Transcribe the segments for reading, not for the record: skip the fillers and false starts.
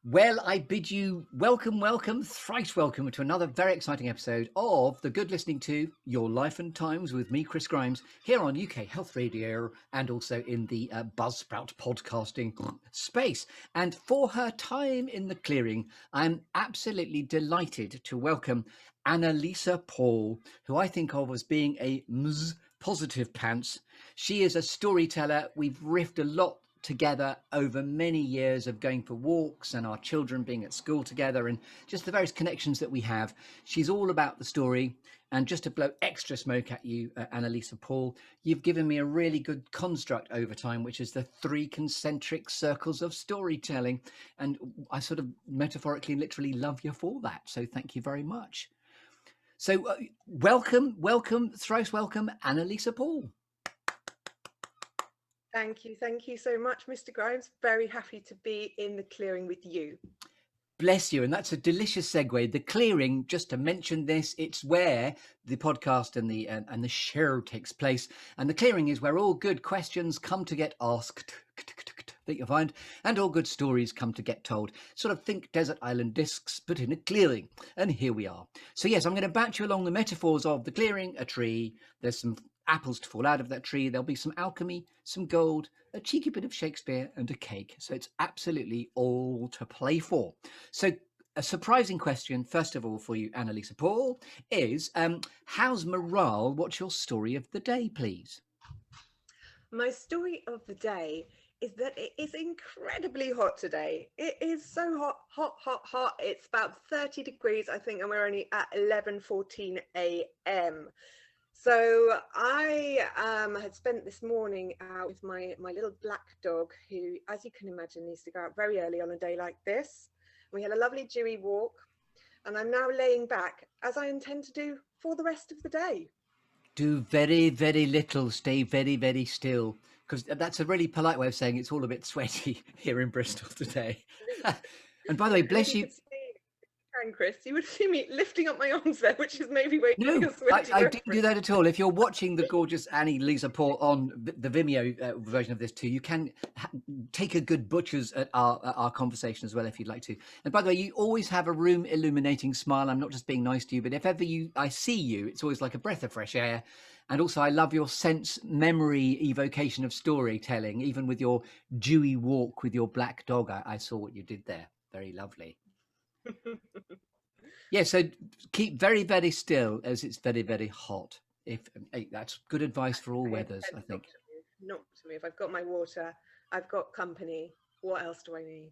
Well, I bid you welcome, welcome, thrice welcome to another very exciting episode of The Good Listening To Your Life and Times with me, Chris Grimes, here on UK Health Radio and also in the Buzzsprout podcasting space. And for her time in the clearing, I'm absolutely delighted to welcome Anneliese Paul, who I think of as being a positive pants. She is a storyteller. We've riffed a lot together over many years of going for walks and our children being at school together and just the various connections that we have. She's all about the story. And just to blow extra smoke at you, Anneliese Paul, you've given me a really good construct over time, which is the 3 concentric circles of storytelling. And I sort of metaphorically and literally love you for that. So thank you very much. So welcome, thrice welcome, Anneliese Paul. Thank you so much, Mr. Grimes. Very happy to be in the clearing with you. Bless you. And that's a delicious segue. The clearing, just to mention this, it's where the podcast and the show takes place. And the clearing is where all good questions come to get asked, that you'll find, and all good stories come to get told. Sort of think desert island discs, but in a clearing. And here we are. So yes, I'm going to bat you along the metaphors of the clearing, a tree. There's some apples to fall out of that tree. There'll be some alchemy, some gold, a cheeky bit of Shakespeare and a cake. So it's absolutely all to play for. So a surprising question, first of all, for you, Anneliese Paul, is how's morale? What's your story of the day, please? My story of the day is that it is incredibly hot today. It is so hot. It's about 30 degrees, I think, and we're only at 11:14 a.m. So I had spent this morning out with my little black dog, who, as you can imagine, needs to go out very early on a day like this. We had a lovely dewy walk, and I'm now laying back, as I intend to do for the rest of the day. Do very, very little, stay very, very still, because that's a really polite way of saying it's all a bit sweaty here in Bristol today. And by the way, bless you. Chris, you would see me lifting up my arms there, which is maybe where No, you're sweating. I didn't do that at all. If you're watching the gorgeous Anneliese Paul on the Vimeo version of this too, you can take a good butcher's at our conversation as well if you'd like to. And by the way, you always have a room illuminating smile. I'm not just being nice to you, but if ever I see you, it's always like a breath of fresh air. And also, I love your sense memory evocation of storytelling, even with your dewy walk with your black dog. I saw what you did there. Very lovely. Yeah, so keep very, very still as it's very, very hot. That's good advice for all weathers, I think. Not to me. If I've got my water, I've got company. What else do I need?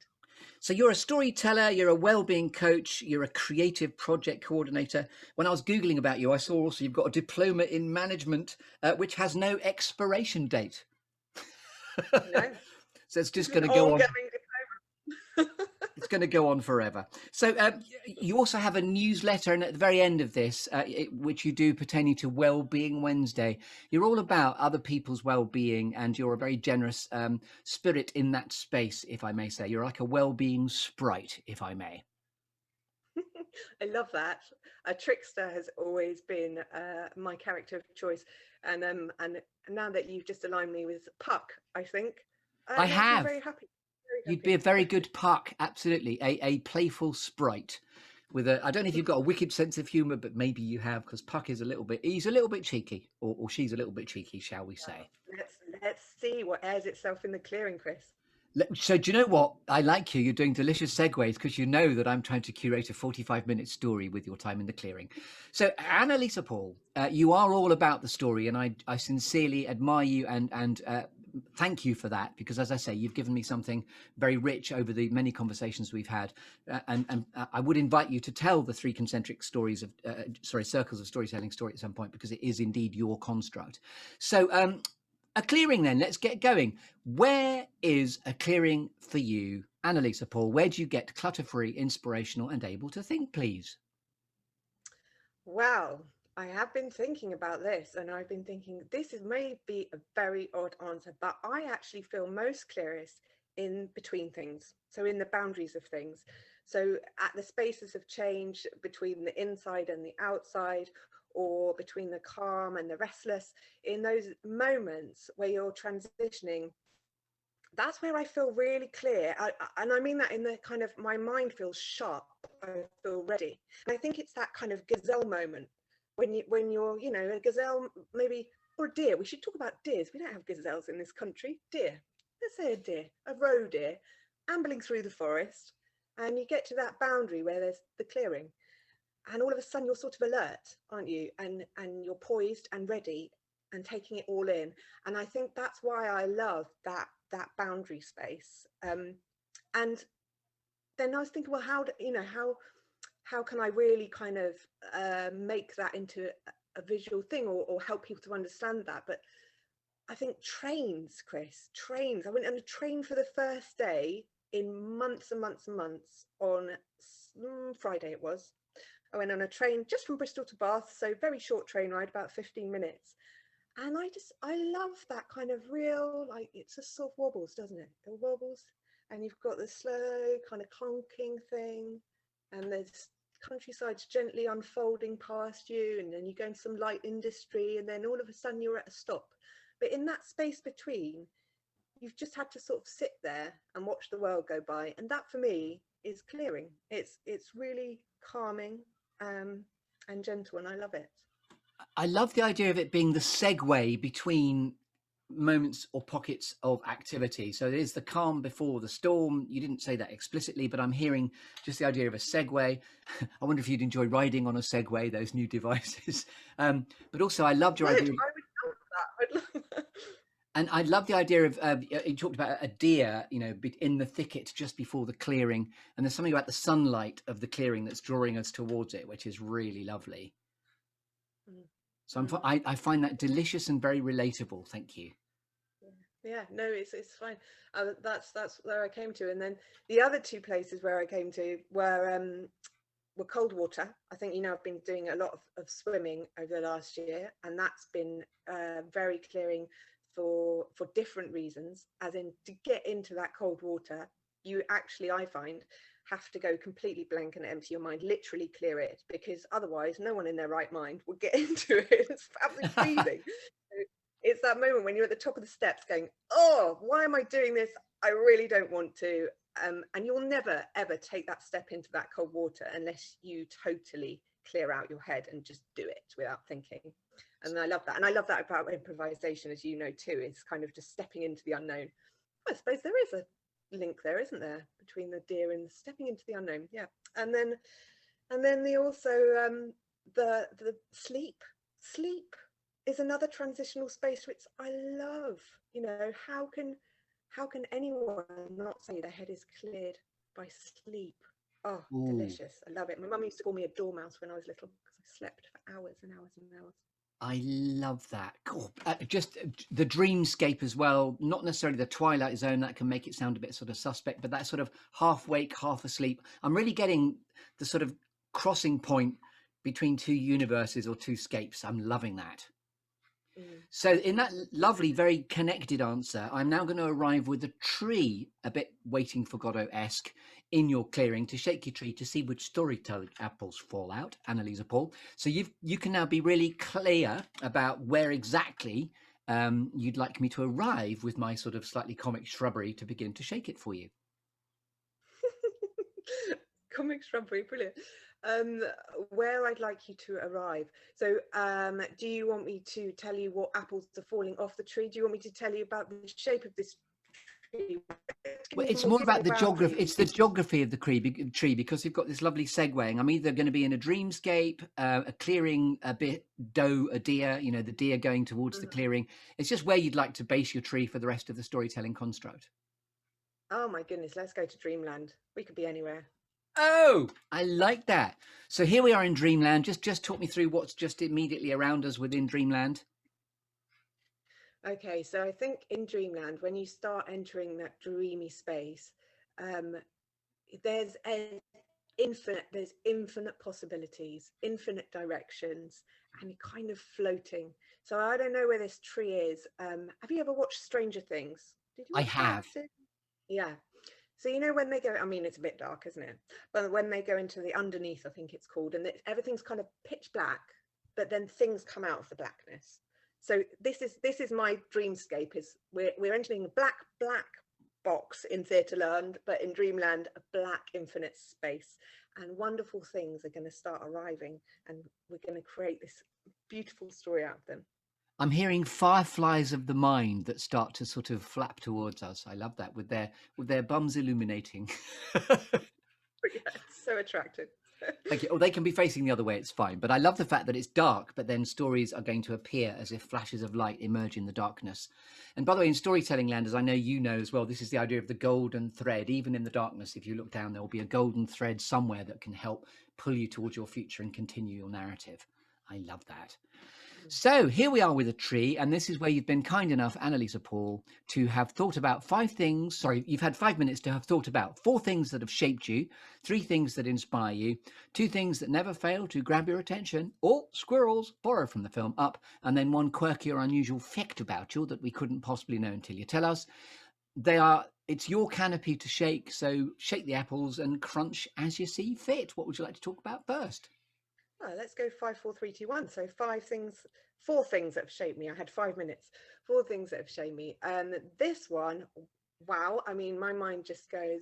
So you're a storyteller, you're a wellbeing coach, you're a creative project coordinator. When I was Googling about you, I saw also you've got a diploma in management, which has no expiration date. No. So it's just going to go on. It's going to go on forever. So you also have a newsletter, and at the very end of this, which you do pertaining to Wellbeing Wednesday, you're all about other people's well-being, and you're a very generous spirit in that space, if I may say. You're like a wellbeing sprite, if I may. I love that. A trickster has always been my character of choice, and now that you've just aligned me with Puck, I think I have. Very happy. You'd be a very good Puck, absolutely. A playful sprite with I don't know if you've got a wicked sense of humour, but maybe you have, because Puck is he's a little bit cheeky, or she's a little bit cheeky, shall we say. Let's see what airs itself in the clearing, Chris. So do you know what? I like you. You're doing delicious segues because you know that I'm trying to curate a 45-minute story with your time in the clearing. So Anneliese Paul, you are all about the story, and I sincerely admire you and thank you for that, because as I say, you've given me something very rich over the many conversations we've had, and I would invite you to tell the 3 concentric circles of storytelling story at some point, because it is indeed your construct. So a clearing then, let's get going. Where is a clearing for you, Anneliese Paul? Where do you get clutter-free, inspirational and able to think, please? Well, I have been thinking about this, and I've been thinking this may be a very odd answer, but I actually feel most clearest in between things. So in the boundaries of things. So at the spaces of change between the inside and the outside, or between the calm and the restless, in those moments where you're transitioning that's where I feel really clear. And I mean that in the kind of, my mind feels sharp, I feel ready. And I think it's that kind of gazelle moment when you're, you know, a gazelle maybe, or a deer. We should talk about deers. We don't have gazelles in this country. Deer. Let's say a deer, a roe deer, ambling through the forest, and you get to that boundary where there's the clearing, and all of a sudden you're sort of alert, aren't you? And you're poised and ready and taking it all in. And I think that's why I love that boundary space. And then I was thinking, well, how do, you know, how can I really kind of make that into a visual thing, or help people to understand that? But I think trains, Chris, trains. I went on a train for the first day in months and months and months on Friday it was. I went on a train just from Bristol to Bath, so very short train ride, about 15 minutes. And I love that kind of real, like, it just sort of wobbles, doesn't it? It wobbles, and you've got the slow kind of clunking thing, and there's countryside's gently unfolding past you, and then you go into some light industry, and then all of a sudden you're at a stop. But in that space between, you've just had to sort of sit there and watch the world go by, and that for me is clearing. It's really calming and gentle, and I love it. I love the idea of it being the segue between moments or pockets of activity. So there's the calm before the storm. You didn't say that explicitly, but I'm hearing just the idea of a segue. I wonder if you'd enjoy riding on a Segway, those new devices. But also I loved your Good, idea. I would love that. I'd love that. And I love the idea of, you talked about a deer, you know, in the thicket just before the clearing. And there's something about the sunlight of the clearing that's drawing us towards it, which is really lovely. So I find that delicious and very relatable. Thank you. Yeah, no, it's fine. That's where I came to, and then the other two places where I came to were cold water. I think, you know, I've been doing a lot of swimming over the last year, and that's been very clearing for different reasons. As in, to get into that cold water, you actually, I find, have to go completely blank and empty your mind, literally clear it, because otherwise no one in their right mind would get into it. It's absolutely freezing. It's that moment when you're at the top of the steps going, oh, why am I doing this? I really don't want to. And you'll never, ever take that step into that cold water unless you totally clear out your head and just do it without thinking. And I love that. And I love that about improvisation, as you know, too, is kind of just stepping into the unknown. I suppose there is a link there, isn't there, between the deer and stepping into the unknown? Yeah. And then the also the sleep is another transitional space which I love. You know, how can anyone not say their head is cleared by sleep? Oh, Ooh. delicious. I love it. My mum used to call me a dormouse when I was little because I slept for hours and hours and hours. I love that. Cool. Just the dreamscape as well, not necessarily the twilight zone. That can make it sound a bit sort of suspect, but that sort of half wake, half asleep. I'm really getting the sort of crossing point between two universes or two scapes. I'm loving that. So in that lovely, very connected answer, I'm now going to arrive with a tree, a bit Waiting for Godot-esque, in your clearing to shake your tree to see which storyteller apples fall out, Anneliese Paul. So you can now be really clear about where exactly you'd like me to arrive with my sort of slightly comic shrubbery to begin to shake it for you. Comic shrubbery, brilliant. Where I'd like you to arrive. So do you want me to tell you what apples are falling off the tree? Do you want me to tell you about the shape of this tree? Well, it's more about the geography. It's the geography of the tree, because you've got this lovely segueing. I'm either going to be in a dreamscape, a clearing, a bit a deer, you know, the deer going towards the clearing. It's just where you'd like to base your tree for the rest of the storytelling construct. Oh my goodness, let's go to dreamland. We could be anywhere. Oh, I like that. So here we are in dreamland. Just talk me through what's just immediately around us within dreamland. Okay, so I think in dreamland, when you start entering that dreamy space, there's infinite possibilities, infinite directions, and you're kind of floating. So I don't know where this tree is. Have you ever watched Stranger Things? Did you I watch have. that? Yeah. So, you know, when they go, I mean, it's a bit dark, isn't it? But when they go into the underneath, I think it's called, and everything's kind of pitch black, but then things come out of the blackness. So this is my dreamscape. Is we're entering black box in Theatreland, but in Dreamland, a black infinite space. And wonderful things are going to start arriving, and we're going to create this beautiful story out of them. I'm hearing fireflies of the mind that start to sort of flap towards us. I love that, with their bums illuminating. Yeah, it's so attractive. Thank you. Or they can be facing the other way, it's fine. But I love the fact that it's dark, but then stories are going to appear as if flashes of light emerge in the darkness. And by the way, in storytelling land, as I know you know as well, this is the idea of the golden thread. Even in the darkness, if you look down, there will be a golden thread somewhere that can help pull you towards your future and continue your narrative. I love that. So here we are with a tree, and this is where you've been kind enough, Anneliese Paul, to have thought about 5 things. Sorry, you've had 5 minutes to have thought about 4 things that have shaped you, 3 things that inspire you, 2 things that never fail to grab your attention, or squirrels, borrowed from the film Up, and then 1 quirky or unusual fact about you that we couldn't possibly know until you tell us. It's your canopy to shake, so shake the apples and crunch as you see fit. What would you like to talk about first? Oh, let's go 5, 4, 3, 2, 1. So 4 things that have shaped me. I had 5 minutes. 4 things that have shaped me. This one, wow. I mean, my mind just goes,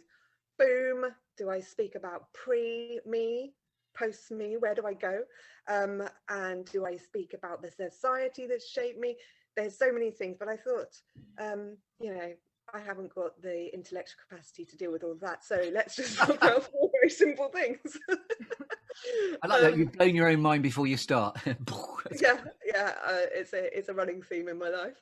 boom. Do I speak about pre-me, post-me? Where do I go? And do I speak about the society that's shaped me? There's so many things, but I thought, you know, I haven't got the intellectual capacity to deal with all of that. So let's just talk about 4 very simple things. I like that you've blown your own mind before you start. Yeah, it's a running theme in my life.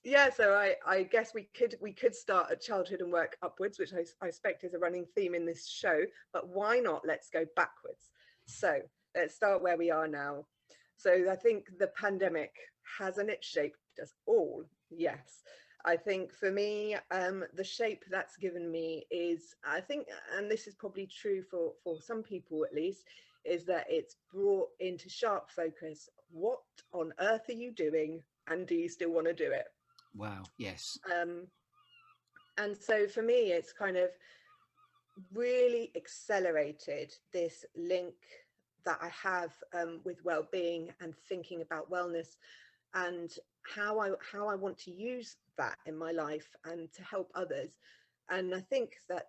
Yeah, so I guess we could start at childhood and work upwards, which I expect is a running theme in this show. But why not? Let's go backwards. So let's start where we are now. So I think the pandemic, hasn't it shaped us all? Yes. I think for me, the shape that's given me is, I think, and this is probably true for some people at least, is that it's brought into sharp focus. What on earth are you doing? And do you still want to do it? Wow, yes. And so for me, it's kind of really accelerated this link that I have with well-being and thinking about wellness, and how I want to use that in my life and to help others. And I think that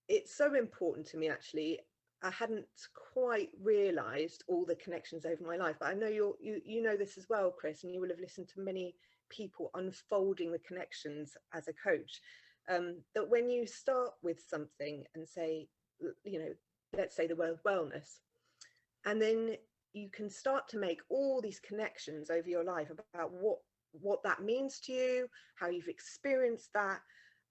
it's so important to me. Actually, I hadn't quite realized all the connections over my life, but I know you know this as well, Chris, and you will have listened to many people unfolding the connections as a coach, that when you start with something and say, you know, let's say the word wellness, and then you can start to make all these connections over your life about what that means to you, how you've experienced that,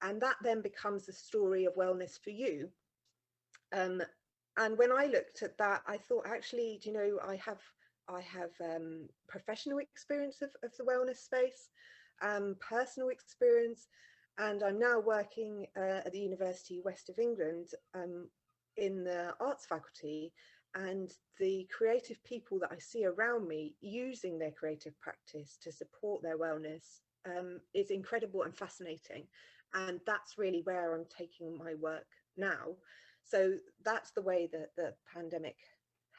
and that then becomes the story of wellness for you. And when I looked at that, I thought, actually, do you know, I have professional experience of the wellness space, personal experience, and I'm now working at the University West of England in the arts faculty. And the creative people that I see around me using their creative practice to support their wellness is incredible and fascinating. And that's really where I'm taking my work now. So that's the way that the pandemic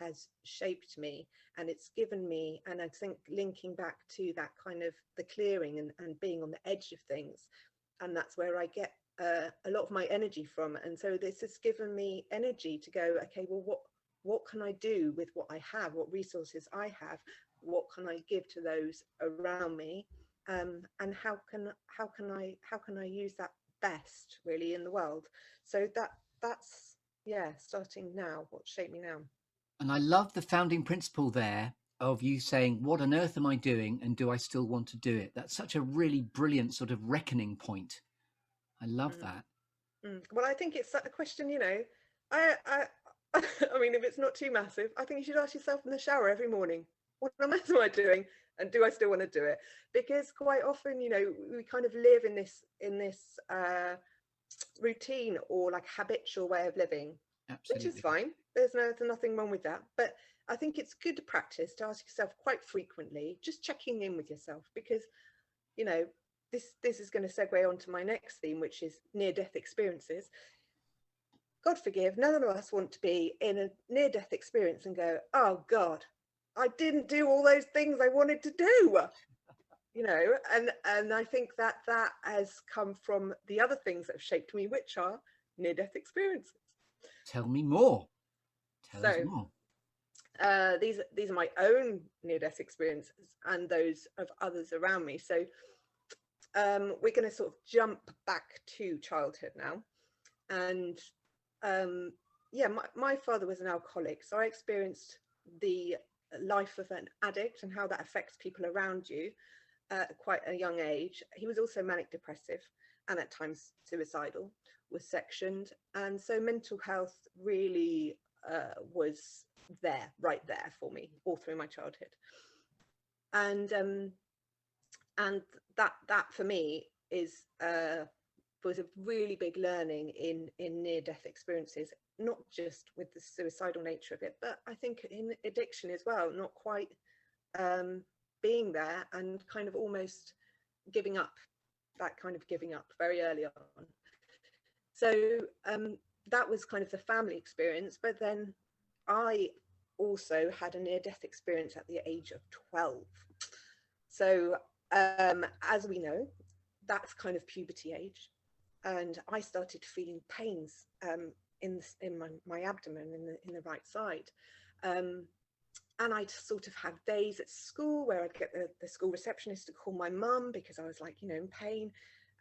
has shaped me, and it's given me, and I think linking back to that kind of the clearing and being on the edge of things, and that's where I get a lot of my energy from. And so this has given me energy to go, okay, well, what can I do with what I have? What resources I have? What can I give to those around me? And how can I use that best really in the world? So that's starting now. What shaped me now? And I love the founding principle there of you saying, what on earth am I doing, and do I still want to do it? That's such a really brilliant sort of reckoning point. I love that. Well, I think it's a question, you know, I mean, if it's not too massive, I think you should ask yourself in the shower every morning, what on earth am I doing? And do I still want to do it? Because quite often, you know, we kind of live in this routine or like habitual way of living. Absolutely. Which is fine. There's nothing wrong with that. But I think it's good practice to ask yourself quite frequently, just checking in with yourself, because, you know, this is going to segue on to my next theme, which is near-death experiences. God forgive, none of us want to be in a near-death experience and go, oh God, I didn't do all those things I wanted to do. you know, and I think that has come from the other things that have shaped me, which are near-death experiences. Tell me more. Tell us So more. these are my own near-death experiences and those of others around me. So we're going to sort of jump back to childhood now. And yeah, my father was an alcoholic, so I experienced the life of an addict and how that affects people around you at quite a young age. He was also manic depressive and at times suicidal, was sectioned, and so mental health really was there, right there for me all through my childhood. And that for me is was a really big learning in near-death experiences, not just with the suicidal nature of it, but I think in addiction as well, not quite being there and kind of almost giving up, that kind of giving up very early on. So that was kind of the family experience. But then I also had a near-death experience at the age of 12. So as we know, that's kind of puberty age. And I started feeling pains in my abdomen, in the right side. And I'd sort of have days at school where I'd get the school receptionist to call my mum because I was like, you know, in pain.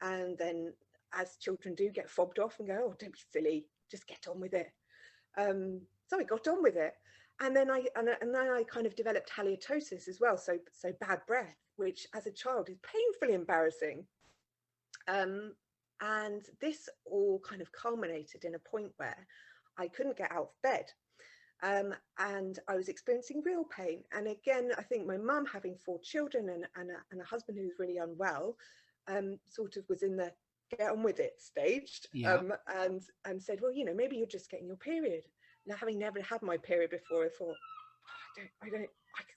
And then as children do, get fobbed off and go, oh, don't be silly, just get on with it. So I got on with it. And then I kind of developed halitosis as well. So bad breath, which as a child is painfully embarrassing. And this all kind of culminated in a point where I couldn't get out of bed. And I was experiencing real pain. And again, I think my mum, having 4 children and a husband who was really unwell, sort of was in the get on with it stage. Yeah. And said, well, you know, maybe you're just getting your period. Now, having never had my period before, I thought,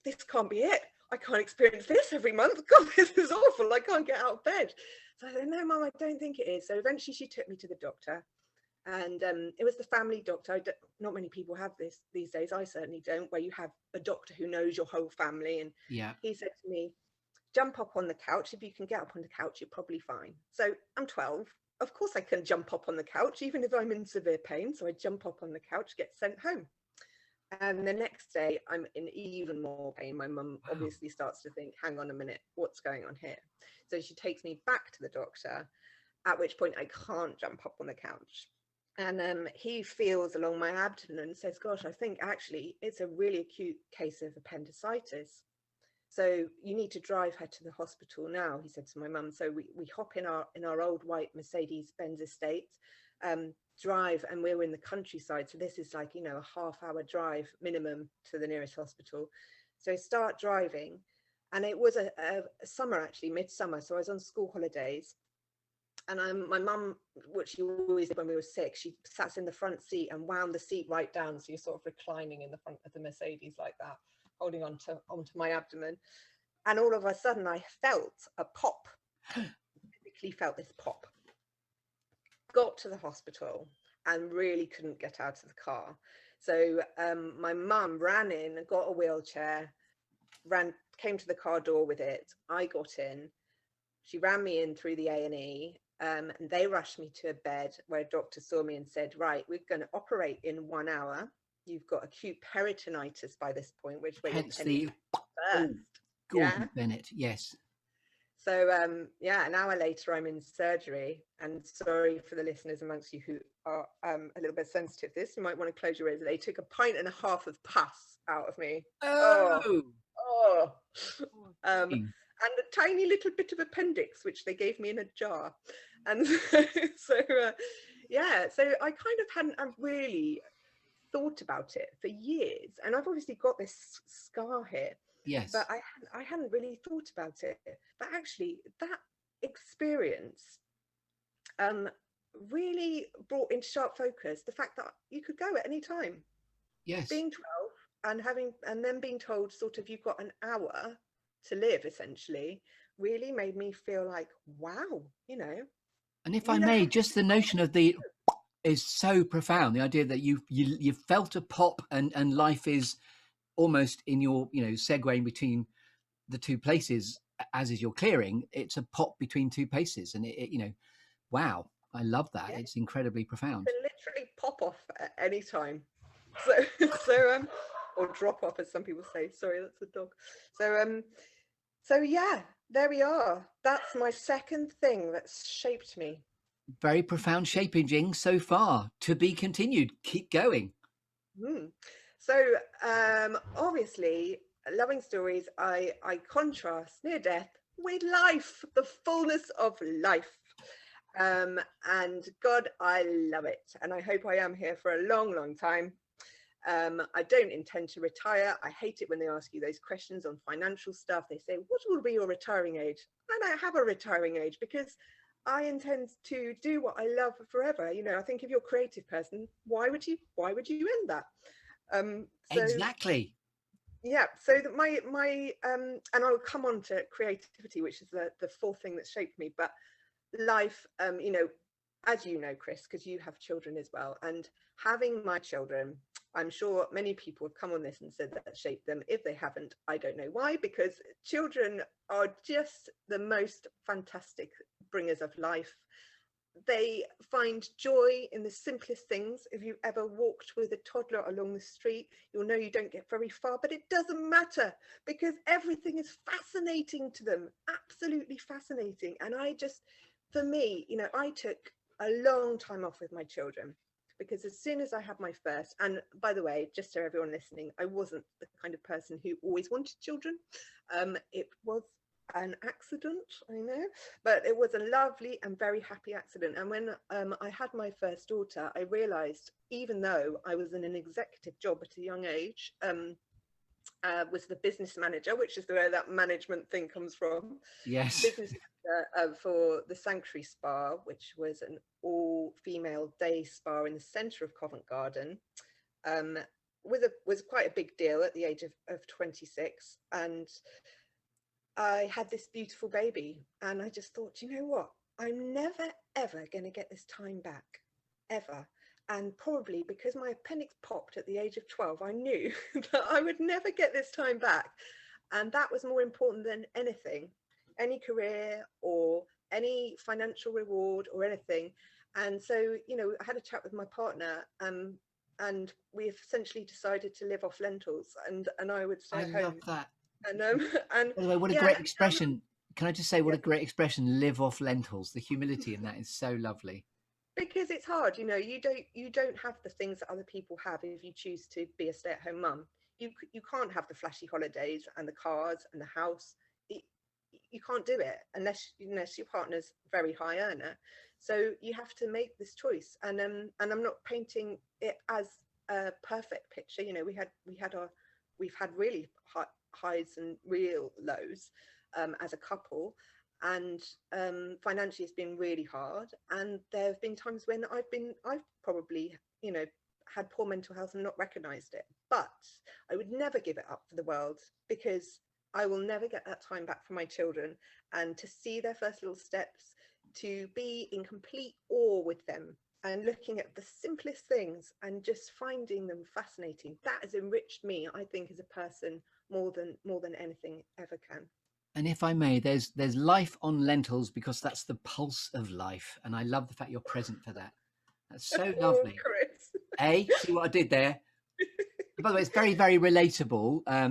this can't be it. I can't experience this every month. God, this is awful. I can't get out of bed. So I said, no, Mum, I don't think it is. So eventually she took me to the doctor. And it was the family doctor. Not many people have this these days. I certainly don't, where you have a doctor who knows your whole family. And yeah, he said to me, jump up on the couch. If you can get up on the couch, you're probably fine. So I'm 12. Of course I can jump up on the couch, even if I'm in severe pain. So I jump up on the couch, get sent home. And the next day, I'm in even more pain. My mum obviously starts to think, hang on a minute, what's going on here? So she takes me back to the doctor, at which point I can't jump up on the couch. And he feels along my abdomen and says, gosh, I think actually it's a really acute case of appendicitis. So you need to drive her to the hospital now, he said to my mum. So we hop in our old white Mercedes-Benz estate, drive, and we're in the countryside. So this is like, you know, a half-hour drive minimum to the nearest hospital. So I start driving, and it was a summer, actually, midsummer. So I was on school holidays. And my mum, which she always did when we were sick, she sat in the front seat and wound the seat right down. So you're sort of reclining in the front of the Mercedes like that, holding onto my abdomen. And all of a sudden I felt a pop, physically felt this pop. Got to the hospital and really couldn't get out of the car. So my mum ran in and got a wheelchair, came to the car door with it. I got in. She ran me in through the A&E. And they rushed me to a bed where a doctor saw me and said, right, we're going to operate in 1 hour. You've got acute peritonitis by this point, which hence the Gordon Bennett, yes. So yeah, an hour later I'm in surgery, and sorry for the listeners amongst you who are a little bit sensitive to this, you might want to close your ears. They took 1.5 pints of pus out of me. And a tiny little bit of appendix, which they gave me in a jar. And so yeah, so I kind of hadn't really thought about it for years, and I've obviously got this scar here. Yes. But I hadn't really thought about it. But actually, that experience really brought into sharp focus the fact that you could go at any time. Yes. Being 12 and then being told sort of you've got an hour to live, essentially, really made me feel like, wow, you know. And if I may, just the notion of the is so profound. The idea that you felt a pop and life is almost in your, you know, segueing between the two places, as is your clearing, it's a pop between two paces, and wow, I love that. Yeah. It's incredibly profound. Can literally pop off at any time. So or drop off, as some people say. Sorry, that's a dog. So yeah, there we are. That's my second thing that's shaped me. Very profound shaping so far. To be continued. Keep going. So obviously, loving stories, I contrast near death with life, the fullness of life. And God, I love it. And I hope I am here for a long, long time. I don't intend to retire. I hate it when they ask you those questions on financial stuff. They say, what will be your retiring age? I don't have a retiring age, because I intend to do what I love forever. I think if you're a creative person, why would you end that? Exactly. Yeah, so that my and I'll come on to creativity, which is the fourth thing that shaped me. But life, as you know, Chris, because you have children as well, and having my children, I'm sure many people have come on this and said that shaped them. If they haven't, I don't know why, because children are just the most fantastic bringers of life. They find joy in the simplest things. If you ever walked with a toddler along the street, you'll know you don't get very far, but it doesn't matter, because everything is fascinating to them, absolutely fascinating. And for me, I took a long time off with my children, because as soon as I had my first, and by the way, just so everyone listening, I wasn't the kind of person who always wanted children. It was an accident, I know, but it was a lovely and very happy accident. And when I had my first daughter, I realized, even though I was in an executive job at a young age, was the business manager, which is where that management thing comes from. Yes. Business manager for the Sanctuary Spa, which was an all-female day spa in the centre of Covent Garden, was quite a big deal at the age of 26. And I had this beautiful baby, and I just thought, you know what? I'm never, ever going to get this time back, ever. And probably because my appendix popped at the age of 12, I knew that I would never get this time back. And that was more important than anything, any career or any financial reward or anything. And so, I had a chat with my partner, and we essentially decided to live off lentils, and I would stay at home. Love that. And by the way, what a great expression. Can I just say, what a great expression, live off lentils. The humility in that is so lovely. Because it's hard, you don't have the things that other people have if you choose to be a stay-at-home mum. You can't have the flashy holidays and the cars and the house. You can't do it unless your partner's very high earner. So you have to make this choice. And I'm not painting it as a perfect picture. We've had really highs and real lows as a couple, and financially it's been really hard. And there have been times when I've probably had poor mental health and not recognized it, but I would never give it up for the world, because I will never get that time back for my children, and to see their first little steps, to be in complete awe with them and looking at the simplest things and just finding them fascinating, that has enriched me, I think, as a person more than anything ever can. And if I may, there's life on lentils, because that's the pulse of life. And I love the fact you're present for that. That's so lovely. Chris. See what I did there? By the way, it's very, very relatable. I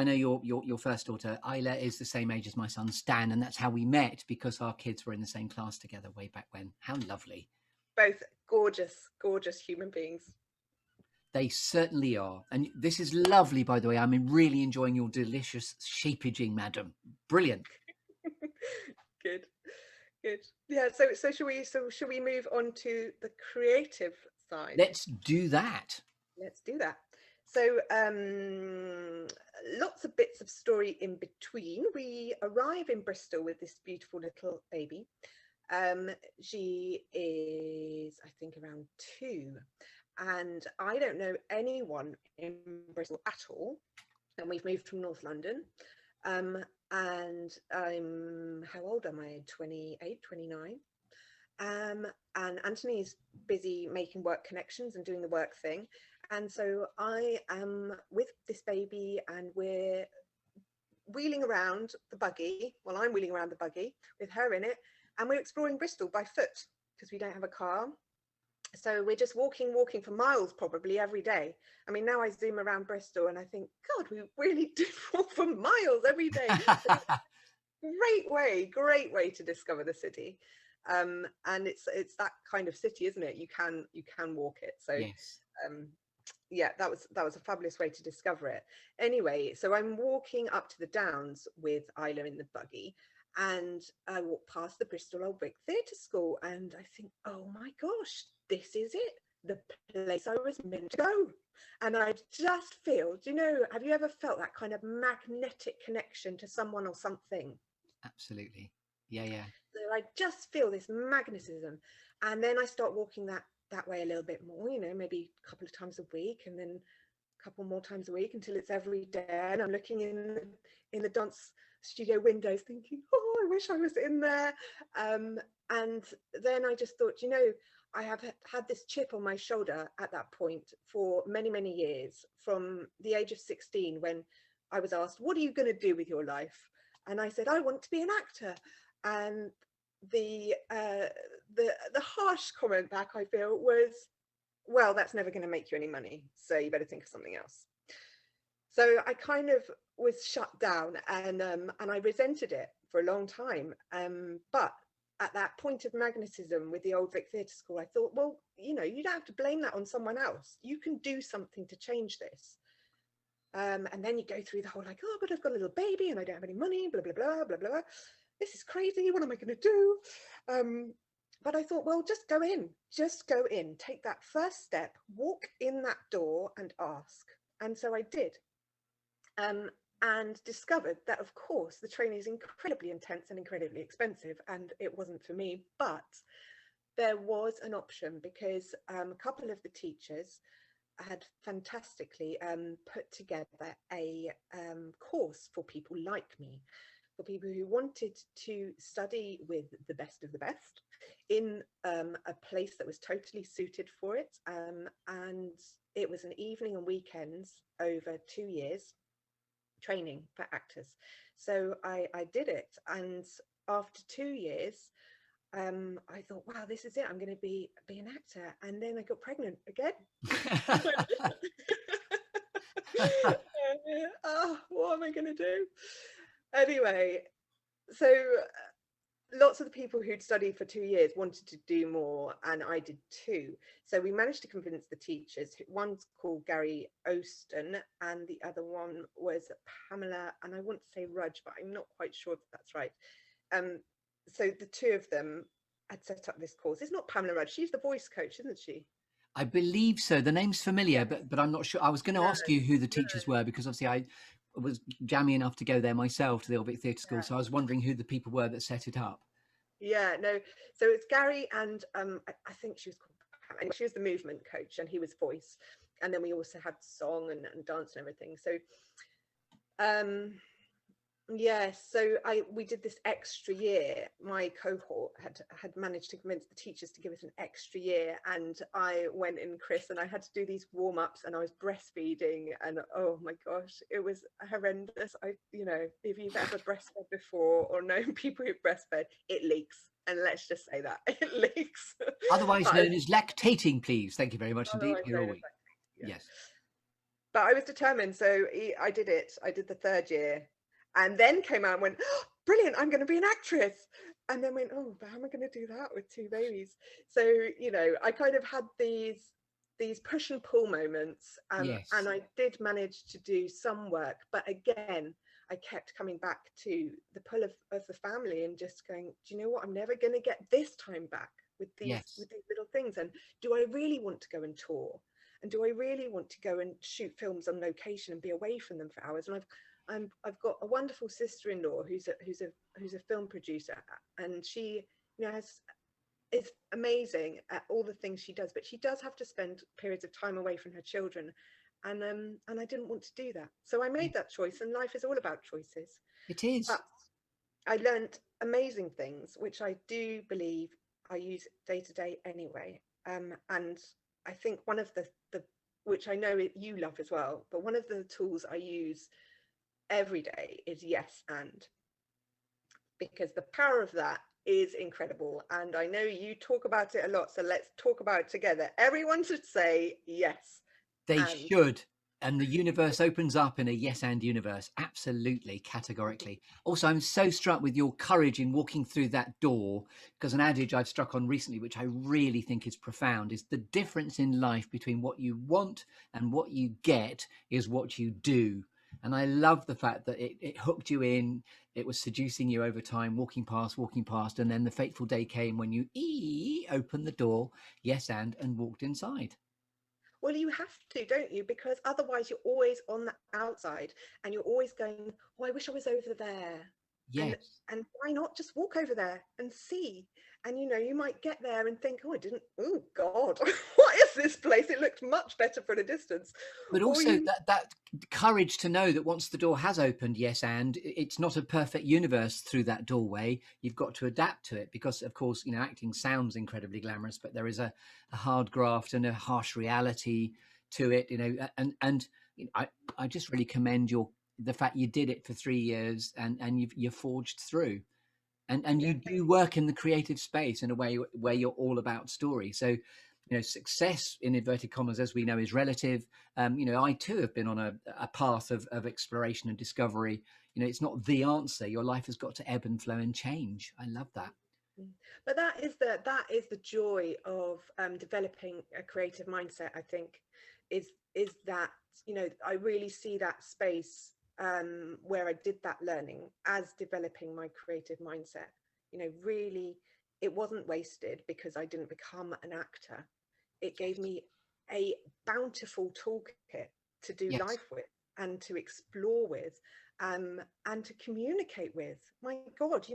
know your first daughter, Isla, is the same age as my son, Stan. And that's how we met, because our kids were in the same class together way back when. How lovely. Both gorgeous, gorgeous human beings. They certainly are. And this is lovely, by the way. I'm really enjoying your delicious shapaging, madam. Brilliant. Good. Yeah, so shall we move on to the creative side? Let's do that. So lots of bits of story in between. We arrive in Bristol with this beautiful little baby. She is, I think, around 2. And I don't know anyone in Bristol at all. And we've moved from North London. And how old am I? 28, 29. And Anthony is busy making work connections and doing the work thing. And so I am with this baby, and we're wheeling around the buggy. Well, I'm wheeling around the buggy with her in it, and we're exploring Bristol by foot because we don't have a car. So we're just walking for miles probably every day. I mean, now I zoom around Bristol and I think, God, we really do walk for miles every day. But great way to discover the city. And it's that kind of city, isn't it? You can walk it. So Yes. yeah, that was a fabulous way to discover it. Anyway, so I'm walking up to the Downs with Isla in the buggy, and I walk past the Bristol Old Vic Theatre School, and I think, oh my gosh, this is it, the place I was meant to go. And I just feel, do you know, have you ever felt that kind of magnetic connection to someone or something? Absolutely. Yeah. So I just feel this magnetism, and then I start walking that way a little bit more, you know, maybe a couple of times a week, and then a couple more times a week until it's every day. And I'm looking in the dance studio windows, thinking, oh, I wish I was in there. And then I just thought, you know, I have had this chip on my shoulder at that point for many years, from the age of 16, when I was asked, what are you going to do with your life? And I said, I want to be an actor. And the harsh comment back, I feel, was, well, that's never going to make you any money, so you better think of something else. So I kind of was shut down, and I resented it for a long time. But at that point of magnetism with the Old Vic Theatre School, I thought, well, you know, you don't have to blame that on someone else. You can do something to change this. And then you go through the whole, like, oh, but I've got a little baby and I don't have any money, blah, blah, blah, blah, blah. This is crazy. What am I going to do? But I thought, well, just go in, take that first step, walk in that door and ask. And so I did. And discovered that, of course, the training is incredibly intense and incredibly expensive, and it wasn't for me. But there was an option, because a couple of the teachers had fantastically put together a course for people like me, for people who wanted to study with the best of the best in a place that was totally suited for it. And it was an evening and weekends over 2 years training for actors. So I did it, and after 2 years, I thought, wow, this is it, I'm going to be an actor. And then I got pregnant again. Oh, what am I going to do? Anyway, so lots of the people who'd studied for 2 years wanted to do more, and I did too. So we managed to convince the teachers. One's called Gary Oston, and the other one was Pamela, and I want to say Rudge, but I'm not quite sure if that's right. So the two of them had set up this course. It's not Pamela Rudge, she's the voice coach, isn't she? I believe so. The name's familiar, Yes. but I'm not sure. I was going to ask you who the teachers were, because obviously I was jammy enough to go there myself, to the Old Vic Theatre School. Yeah. So I was wondering who the people were that set it up. Yeah, no. So it's Gary, and I think she was called Pam, and she was the movement coach, and he was voice. And then we also had song and dance and everything. So yes, so we did this extra year. My cohort had managed to convince the teachers to give us an extra year, and I went in, Chris, and I had to do these warm-ups, and I was breastfeeding, and oh my gosh, it was horrendous. You know, if you've ever breastfed before or known people who breastfed, it leaks, and let's just say that it leaks. Otherwise known as lactating, please. Thank you very much indeed. Here are we. Yeah. Yes. But I was determined, so I did it. I did the 3rd year, and then came out and went, oh, brilliant, I'm going to be an actress. And then went, oh, but how am I going to do that with 2 babies? So, you know, I kind of had these push and pull moments, Yes. and I did manage to do some work. But again, I kept coming back to the pull of the family, and just going, do you know what? I'm never going to get this time back with these little things. And do I really want to go and tour? And do I really want to go and shoot films on location and be away from them for hours? And I've got a wonderful sister-in-law who's a film producer, and she, you know, is amazing at all the things she does, but she does have to spend periods of time away from her children, and I didn't want to do that, so I made that choice. And life is all about choices. It is. But I learned amazing things, which I do believe I use day to day anyway. And I think one of the which I know you love as well, but one of the tools I use every day is yes and, because the power of that is incredible. And I know you talk about it a lot, so let's talk about it together. Everyone should say yes They and. should. And the universe opens up in a yes and universe. Absolutely, categorically. Also, I'm so struck with your courage in walking through that door, because an adage I've struck on recently, which I really think is profound, is the difference in life between what you want and what you get is what you do. And I love the fact that it hooked you in. It was seducing you over time, walking past. And then the fateful day came when you opened the door, yes, and walked inside. Well, you have to, don't you? Because otherwise you're always on the outside and you're always going, oh, I wish I was over there. And Yes. and why not just walk over there and see? And you might get there and think, oh, I didn't, oh God, what is this place? It looks much better from a distance. But Or also you, that courage to know that once the door has opened, yes, and it's not a perfect universe through that doorway. You've got to adapt to it because, of course, acting sounds incredibly glamorous, but there is a hard graft and a harsh reality to it. And I just really commend the fact you did it for 3 years and you forged through. And yeah, you do work in the creative space in a way where you're all about story. So success in inverted commas, as we know, is relative. I too have been on a path of exploration and discovery. It's not the answer. Your life has got to ebb and flow and change. I love that. but that is the joy of developing a creative mindset. I think is that I really see that space where I did that learning as developing my creative mindset. Really, it wasn't wasted because I didn't become an actor. It gave me a bountiful toolkit to do Yes. life with and to explore with, and to communicate with. My God,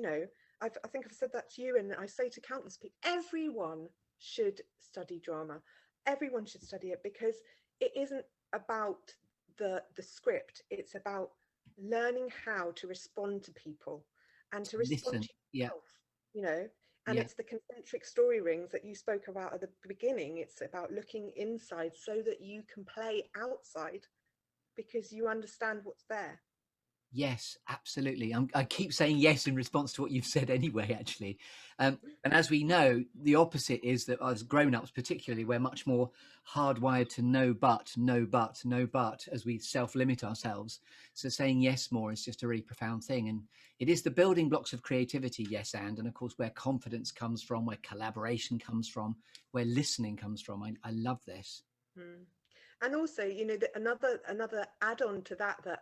I think I've said that to you, and I say to countless people, everyone should study drama. Everyone should study it, because it isn't about the script. It's about learning how to respond to people and to respond Listen. to Yeah. yourself, you know. And Yeah. it's the concentric story rings that you spoke about at the beginning. It's about looking inside so that you can play outside because you understand what's there. Yes, absolutely. I keep saying yes in response to what you've said anyway, actually. And as we know, the opposite is that as grown-ups, particularly, we're much more hardwired to no but, no but, no but, as we self-limit ourselves. So saying yes more is just a really profound thing. And it is the building blocks of creativity, yes, and of course, where confidence comes from, where collaboration comes from, where listening comes from. I love this. Mm. And also, another add-on to that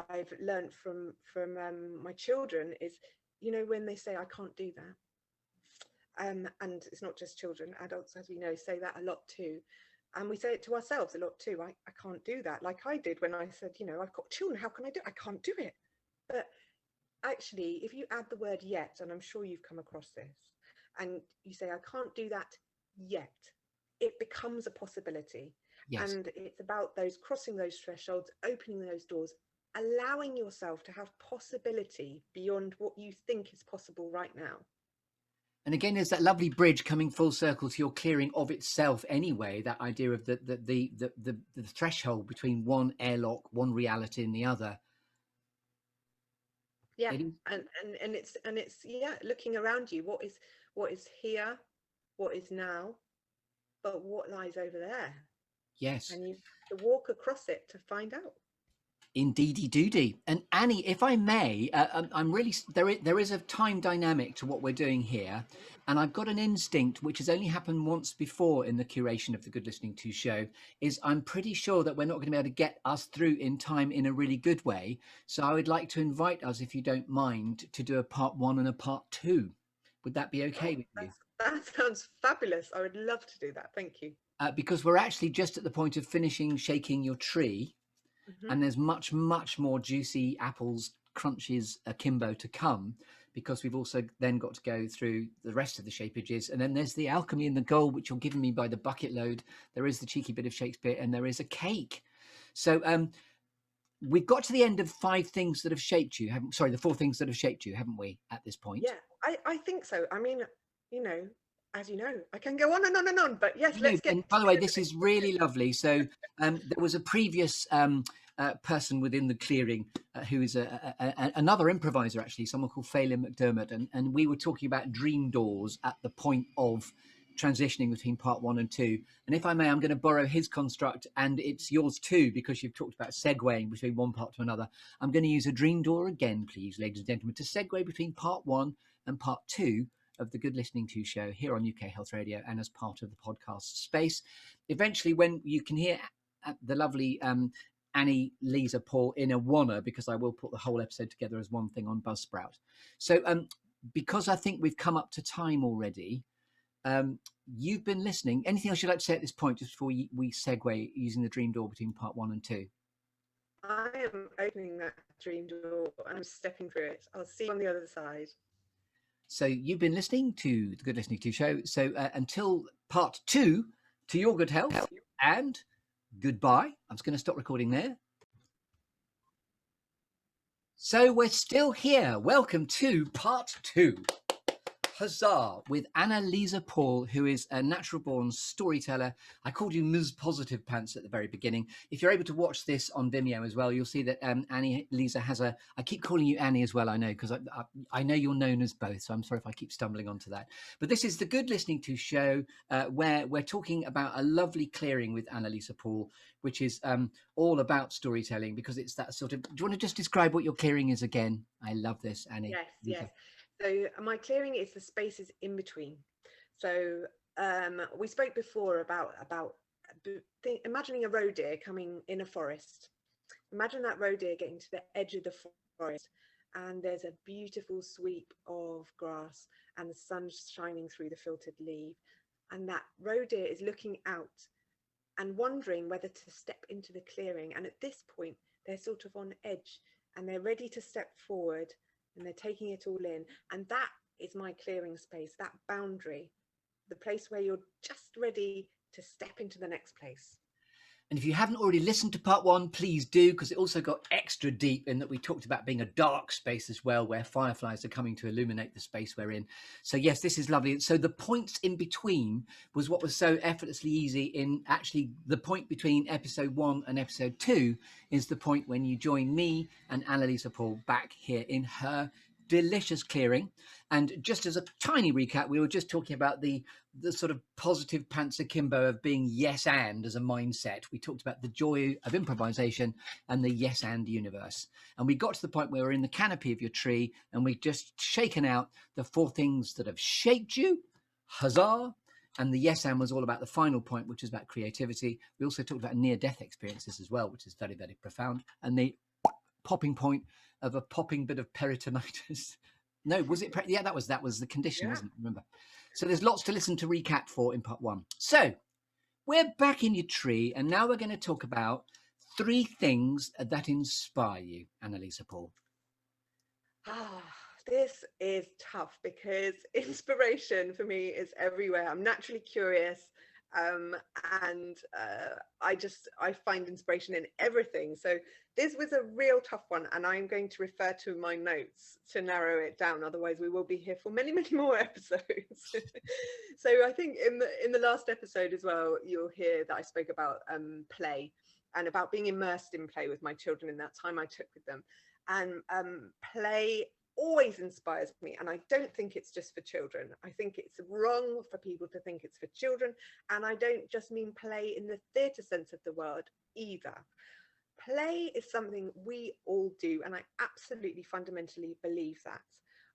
I've learned from my children is, when they say I can't do that, and it's not just children, adults, as we know, say that a lot too, and we say it to ourselves a lot too. I can't do that, like I did when I said, I've got children, how can I do it? I can't do it. But actually, if you add the word yet, and I'm sure you've come across this, and you say I can't do that yet, it becomes a possibility. Yes. And it's about those crossing those thresholds, opening those doors, allowing yourself to have possibility beyond what you think is possible right now. And again, there's that lovely bridge coming full circle to your clearing of itself anyway, that idea of the threshold between one airlock, one reality and the other. Yeah. It is, And it's yeah, looking around you, what is here, what is now, but what lies over there, yes, and you have to walk across it to find out. indeedy doody. And Annie, if I may, I'm really, there is a time dynamic to what we're doing here. And I've got an instinct, which has only happened once before in the curation of the Good Listening To show, is I'm pretty sure that we're not going to be able to get us through in time in a really good way. So I would like to invite us, if you don't mind, to do a part 1 and a part 2. Would that be okay Oh, with you? that sounds fabulous. I would love to do that. Thank you. Because we're actually just at the point of finishing shaking your tree. Hmm. And there's much, much more juicy apples, crunches, akimbo to come, because we've also then got to go through the rest of the shapages. And then there's the alchemy and the gold, which you're giving me by the bucket load. There is the cheeky bit of Shakespeare, and there is a cake. So we've got to the end of 5 things that have shaped you. The 4 things that have shaped you, haven't we, at this point? Yeah, I think so. I mean, you know, as you know, I can go on and on and on, but yes, No, let's get and by the way, this is really lovely. So there was a previous person within the clearing who is another improviser, actually, someone called Phelan McDermott. And we were talking about dream doors at the point of transitioning between part 1 and 2. And if I may, I'm going to borrow his construct, and it's yours too, because you've talked about segueing between one part to another. I'm going to use a dream door again, please, ladies and gentlemen, to segue between part 1 and part 2 of the Good Listening To show here on UK Health Radio and as part of the podcast space. Eventually, when you can hear the lovely Anniliese Paul in a wanna, because I will put the whole episode together as one thing on Buzzsprout. So because I think we've come up to time already, you've been listening. Anything else you'd like to say at this point, just before we segue using the dream door between part 1 and 2? I am opening that dream door and I'm stepping through it. I'll see you on the other side. So you've been listening to the Good Listening To show. So until part 2, to your good health and goodbye. I'm just going to stop recording there. So we're still here. Welcome to part 2. Huzzah, with Anniliese Paul, who is a natural-born storyteller. I called you Ms. Positive Pants at the very beginning. If you're able to watch this on Vimeo as well, you'll see that Anniliese has a... I keep calling you Annie as well, I know, because I know you're known as both, so I'm sorry if I keep stumbling onto that. But this is the Good Listening To show, where we're talking about a lovely clearing with Anniliese Paul, which is all about storytelling, because it's that sort of... Do you want to just describe what your clearing is again? I love this, Annie. Yes, yes. So my clearing is the spaces in between. So we spoke before about imagining a roe deer coming in a forest. Imagine that roe deer getting to the edge of the forest, and there's a beautiful sweep of grass and the sun's shining through the filtered leaf, and that roe deer is looking out and wondering whether to step into the clearing. And at this point they're sort of on edge and they're ready to step forward, and they're taking it all in. And that is my clearing space, that boundary, the place where you're just ready to step into the next place. And if you haven't already listened to part 1, please do, because it also got extra deep in that we talked about being a dark space as well, where fireflies are coming to illuminate the space we're in. So yes, this is lovely. So the points in between was what was so effortlessly easy. In actually the point between episode 1 and episode 2 is the point when you join me and Anniliese Paul back here in her delicious clearing. And just as a tiny recap, we were just talking about the sort of positive pants akimbo of being yes and as a mindset. We talked about the joy of improvisation and the yes and universe. And we got to the point where we're in the canopy of your tree and we've just shaken out the 4 things that have shaped you. Huzzah. And the yes and was all about the final point, which is about creativity. We also talked about near-death experiences as well, which is very, very profound. And the popping point of a popping bit of peritonitis. No, was it? Yeah, that was the condition, wasn't it? Remember. So there's lots to listen to recap for in part 1. So we're back in your tree, and now we're going to talk about 3 things that inspire you, Anniliese Paul. This is tough because inspiration for me is everywhere. I'm naturally curious. And I find inspiration in everything. So this was a real tough one, and I'm going to refer to my notes to narrow it down. Otherwise, we will be here for many, many more episodes. So I think in the last episode as well, you'll hear that I spoke about play and about being immersed in play with my children in that time I took with them. And play always inspires me, and I don't think it's just for children. I think it's wrong for people to think it's for children, and I don't just mean play in the theatre sense of the word either. Play is something we all do, and I absolutely fundamentally believe that.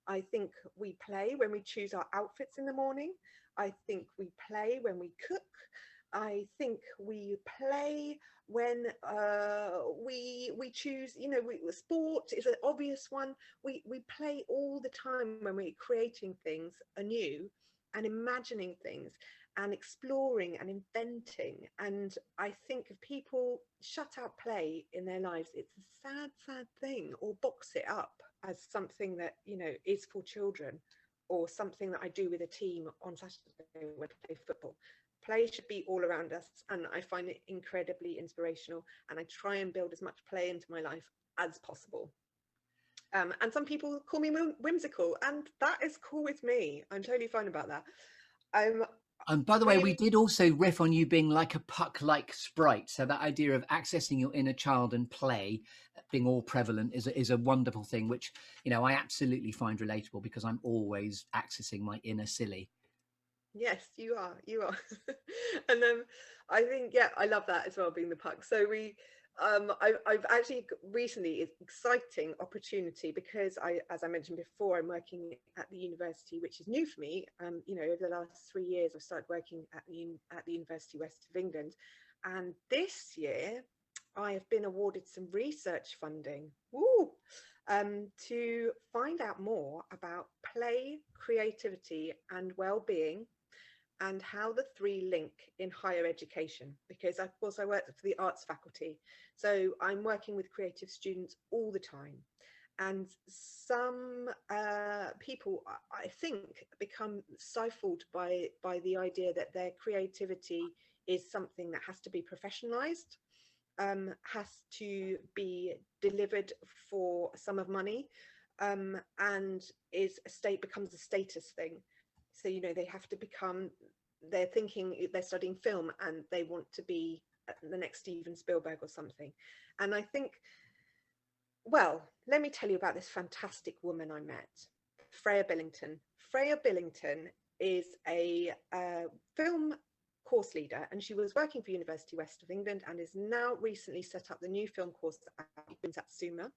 I think we play when we choose our outfits in the morning. I think we play when we cook. I think we play when we choose, sport is an obvious one. We play all the time when we're creating things anew and imagining things and exploring and inventing. And I think if people shut out play in their lives, it's a sad, sad thing, or box it up as something that, is for children, or something that I do with a team on Saturday when I play football. Play should be all around us, and I find it incredibly inspirational, and I try and build as much play into my life as possible. And some people call me whimsical, and that is cool with me. I'm totally fine about that. And by the way, we really, did also riff on you being like a Puck-Like Sprite. So that idea of accessing your inner child and play being all prevalent is a wonderful thing, which, you know, I absolutely find relatable because I'm always accessing my inner silly. yes, you are. And I think, yeah, I love that as well, being the puck. So I've actually recently, it's exciting opportunity because as I mentioned before, I'm working at the university, which is new for me. You know, over the last 3 years, I've started working at the University West of England, and this year I have been awarded some research funding. Woo! To find out more about play, creativity, and well-being, and how the three link in higher education, because of course I work for the arts faculty, so I'm working with creative students all the time, and some people, I think, become stifled by the idea that their creativity is something that has to be professionalized, has to be delivered for a sum of money, and becomes a status thing. So, you know, they have to become, they're thinking, they're studying film and they want to be the next Steven Spielberg or something. And I think, well, let me tell you about this fantastic woman I met, Freya Billington. Freya Billington is a film course leader, and she was working for University West of England and is now recently set up the new film course at Satsuma.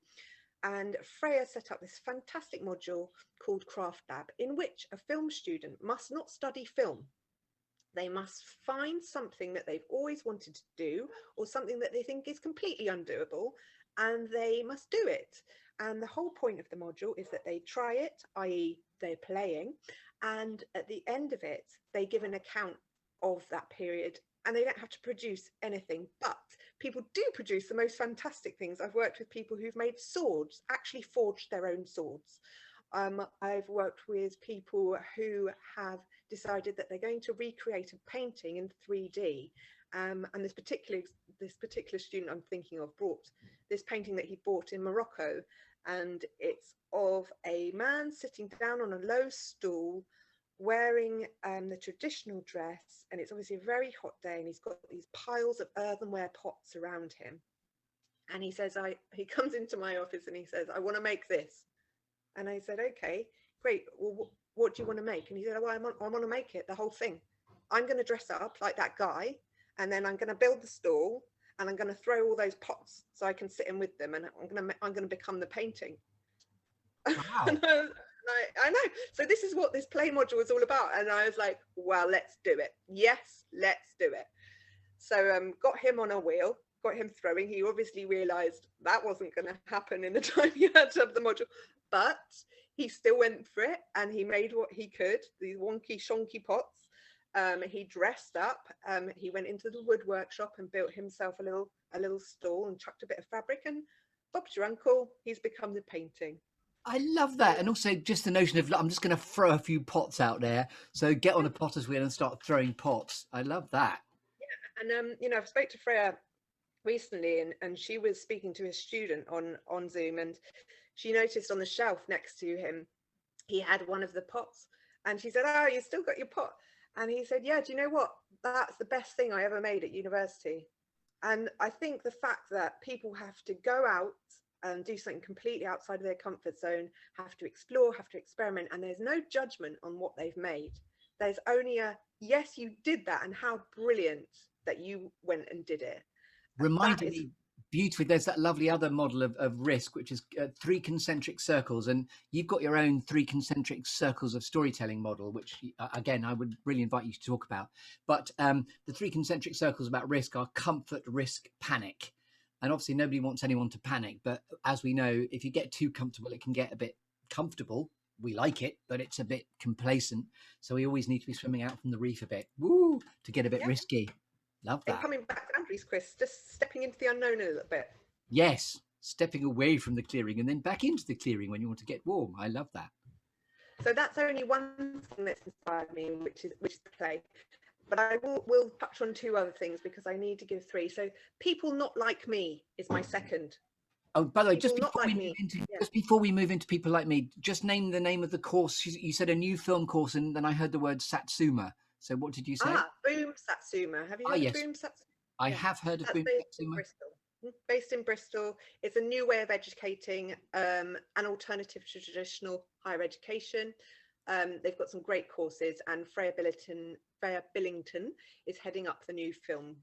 And Freya set up this fantastic module called Craft Lab, in which a film student must not study film. They must find something that they've always wanted to do, or something that they think is completely undoable, and they must do it. And the whole point of the module is that they try it, i.e. they're playing, and at the end of it, they give an account of that period, and they don't have to produce anything, but people do produce the most fantastic things. I've worked with people who've made swords, actually forged their own swords. I've worked with people who have decided that they're going to recreate a painting in 3D. And this particular student I'm thinking of brought this painting that he bought in Morocco, and it's of a man sitting down on a low stool wearing the traditional dress, and it's obviously a very hot day, and he's got these piles of earthenware pots around him, and he says, he comes into my office and he says, I want to make this. And I said, okay, great, well, what do you want to make? And he said, well, I want to make it, the whole thing. I'm going to dress up like that guy, and then I'm going to build the stall, and I'm going to throw all those pots so I can sit in with them, and I'm going to become the painting. Wow. I know. So this is what this play module is all about. And I was like, well, let's do it. Yes, let's do it. So got him on a wheel, got him throwing. He obviously realized that wasn't going to happen in the time he had to have the module, but he still went for it, and he made what he could, these wonky shonky pots. He dressed up, he went into the wood workshop and built himself a little stall and chucked a bit of fabric, and Bob's your uncle, he's become the painting. I love that. And also just the notion of, I'm just going to throw a few pots out there. So get on a potter's wheel and start throwing pots. I love that. Yeah. And, you know, I've spoke to Freya recently, and she was speaking to a student on Zoom, and she noticed on the shelf next to him, he had one of the pots, and she said, oh, you still got your pot? And he said, yeah, do you know what? That's the best thing I ever made at university. And I think the fact that people have to go out and do something completely outside of their comfort zone, have to explore, have to experiment, and there's no judgment on what they've made. There's only a, yes, you did that, and how brilliant that you went and did it. Reminded me beautifully, there's that lovely other model of risk, which is 3 concentric circles, and you've got your own 3 concentric circles of storytelling model, which again I would really invite you to talk about. But the 3 concentric circles about risk are comfort, risk, panic. And obviously nobody wants anyone to panic, but as we know, if you get too comfortable, it can get a bit comfortable. We like it, but it's a bit complacent, so we always need to be swimming out from the reef a bit, woo, to get a bit risky. Love that. And coming back to boundaries, Chris, just stepping into the unknown a little bit. Yes, stepping away from the clearing and then back into the clearing when you want to get warm. I love that. So that's only one thing that's inspired me, which is the play. But I will touch on 2 other things because I need to give 3. So people not like me is my second. Oh, by the way, just before we move into people like me, just name the name of the course. You said a new film course, and then I heard the word Satsuma. So what did you say? Boom Satsuma. Have you Ah, heard of yes, Boom Satsuma? I Yeah, have heard of that's Boom based in Satsuma. Bristol. Based in Bristol. It's a new way of educating, an alternative to traditional higher education. They've got some great courses, and Freya Billington is heading up the new film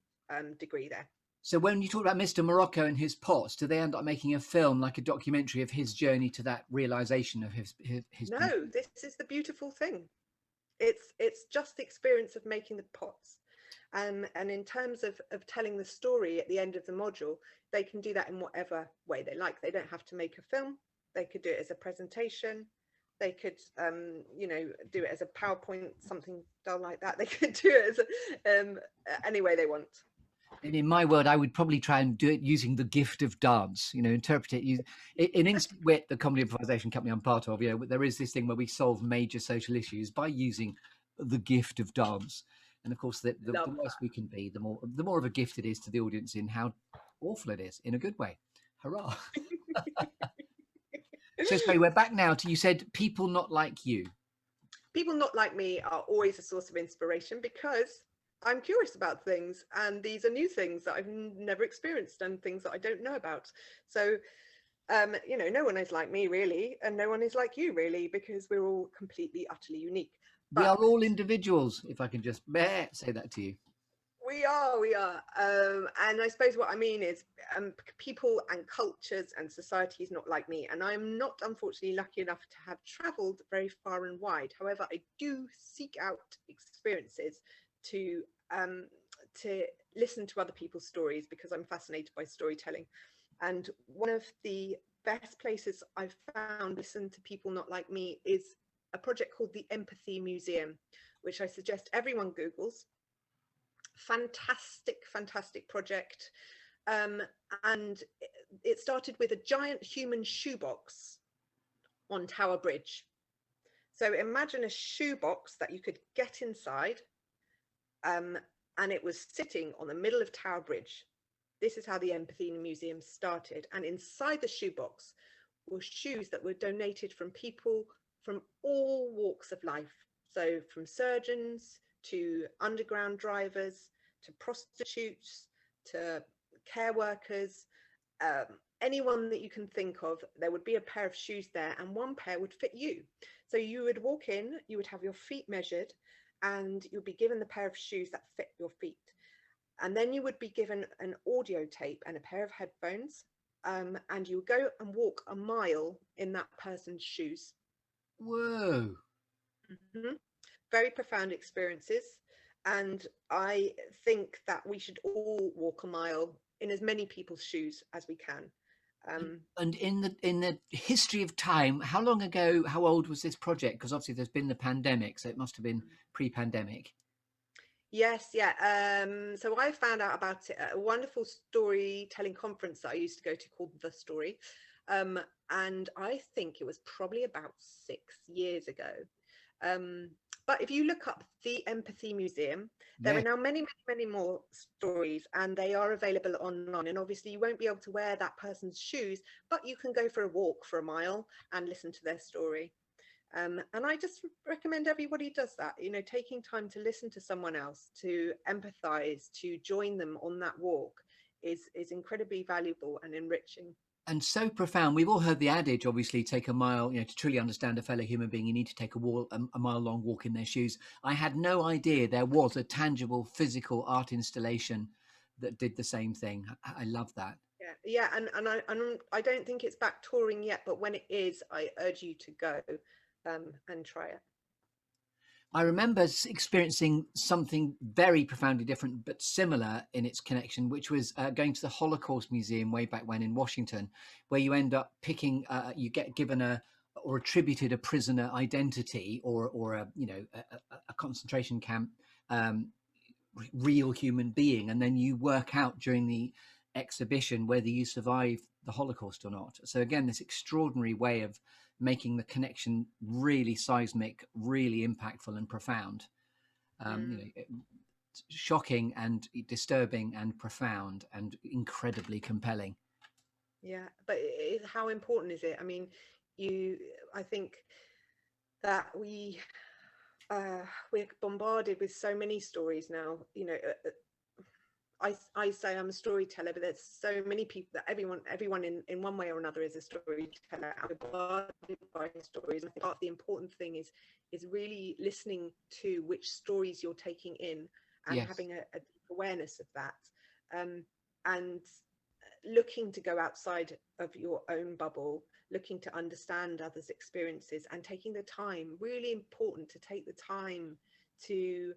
degree there. So when you talk about Mr. Morocco and his pots, do they end up making a film, like a documentary of his journey to that realization of his No, this is the beautiful thing. It's just the experience of making the pots. And in terms of telling the story at the end of the module, they can do that in whatever way they like. They don't have to make a film. They could do it as a presentation. They could, do it as a PowerPoint, something dull like that. They could do it as any way they want. And in my world, I would probably try and do it using the gift of dance, interpret it. In Instant Wit, the comedy improvisation company I'm part of, there is this thing where we solve major social issues by using the gift of dance. And of course, the worse we can be, the more of a gift it is to the audience in how awful it is, in a good way. Hurrah. So sorry, we're back now to, you said people not like you. People not like me are always a source of inspiration because I'm curious about things, and these are new things that I've never experienced and things that I don't know about. So, no one is like me really, and no one is like you really, because we're all completely, utterly unique. We are all individuals, if I can just say that to you. We are. And I suppose what I mean is people and cultures and societies not like me. And I'm not, unfortunately, lucky enough to have travelled very far and wide. However, I do seek out experiences to listen to other people's stories because I'm fascinated by storytelling. And one of the best places I've found to listen to people not like me is a project called the Empathy Museum, which I suggest everyone Googles. Fantastic project. And it started with a giant human shoebox on Tower Bridge. So imagine a shoebox that you could get inside, and it was sitting on the middle of Tower Bridge. This is how the Empathy Museum started. And inside the shoebox were shoes that were donated from people from all walks of life. So from surgeons to underground drivers, to prostitutes, to care workers, anyone that you can think of, there would be a pair of shoes there, and one pair would fit you. So you would walk in, you would have your feet measured, and you'll be given the pair of shoes that fit your feet. And then you would be given an audio tape and a pair of headphones, and you would go and walk a mile in that person's shoes. Whoa. Mm-hmm. Very profound experiences. And I think that we should all walk a mile in as many people's shoes as we can. And in the history of time, how long ago, how old was this project? Because obviously there's been the pandemic, so it must have been pre-pandemic. Yes, yeah. So I found out about it at a wonderful storytelling conference that I used to go to called The Story. And I think it was probably about 6 years ago. But if you look up the Empathy Museum, there are now many more stories, and they are available online. And obviously you won't be able to wear that person's shoes, but you can go for a walk for a mile and listen to their story. And I just recommend everybody does that, taking time to listen to someone else, to empathize, to join them on that walk is incredibly valuable and enriching. And so profound. We've all heard the adage, obviously, take a mile, to truly understand a fellow human being, you need to take a mile long walk in their shoes. I had no idea there was a tangible physical art installation that did the same thing. I love that. Yeah. And I don't think it's back touring yet, but when it is, I urge you to go and try it. I remember experiencing something very profoundly different, but similar in its connection, which was going to the Holocaust Museum way back when in Washington, where you end up picking, you get given or attributed a prisoner identity or a concentration camp real human being, and then you work out during the exhibition whether you survive the Holocaust or not. So again, this extraordinary way of making the connection really seismic, really impactful and profound. Shocking and disturbing and profound and incredibly compelling. Yeah, but how important is it? I mean, I think that we we're bombarded with so many stories now. You know, I say I'm a storyteller, but there's so many people that everyone in one way or another is a storyteller. I'm bombarded by stories. I think the important thing is really listening to which stories you're taking in and Yes. having a deep awareness of that, and looking to go outside of your own bubble, looking to understand others' experiences, and taking the time. Really important to take the time to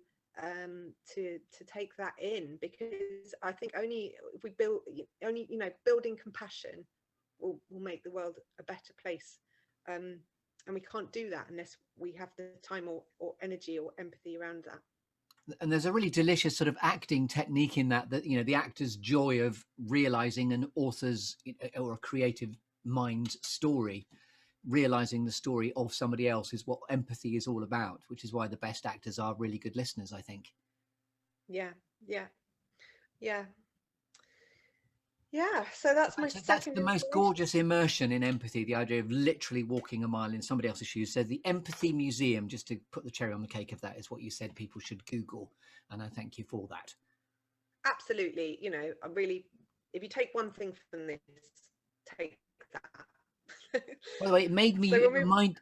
take that in, because I think only if we building compassion will make the world a better place, and we can't do that unless we have the time or energy or empathy around that. And there's a really delicious sort of acting technique in that you know, the actor's joy of realizing an author's or a creative mind's story, realizing the story of somebody else, is what empathy is all about, which is why the best actors are really good listeners, I think. Yeah. So that's my second. That's the most gorgeous immersion in empathy, the idea of literally walking a mile in somebody else's shoes. So the Empathy Museum, just to put the cherry on the cake of that, is what you said people should Google, and I thank you for that. Absolutely. You know, I really, if you take one thing from this, take that. By the way,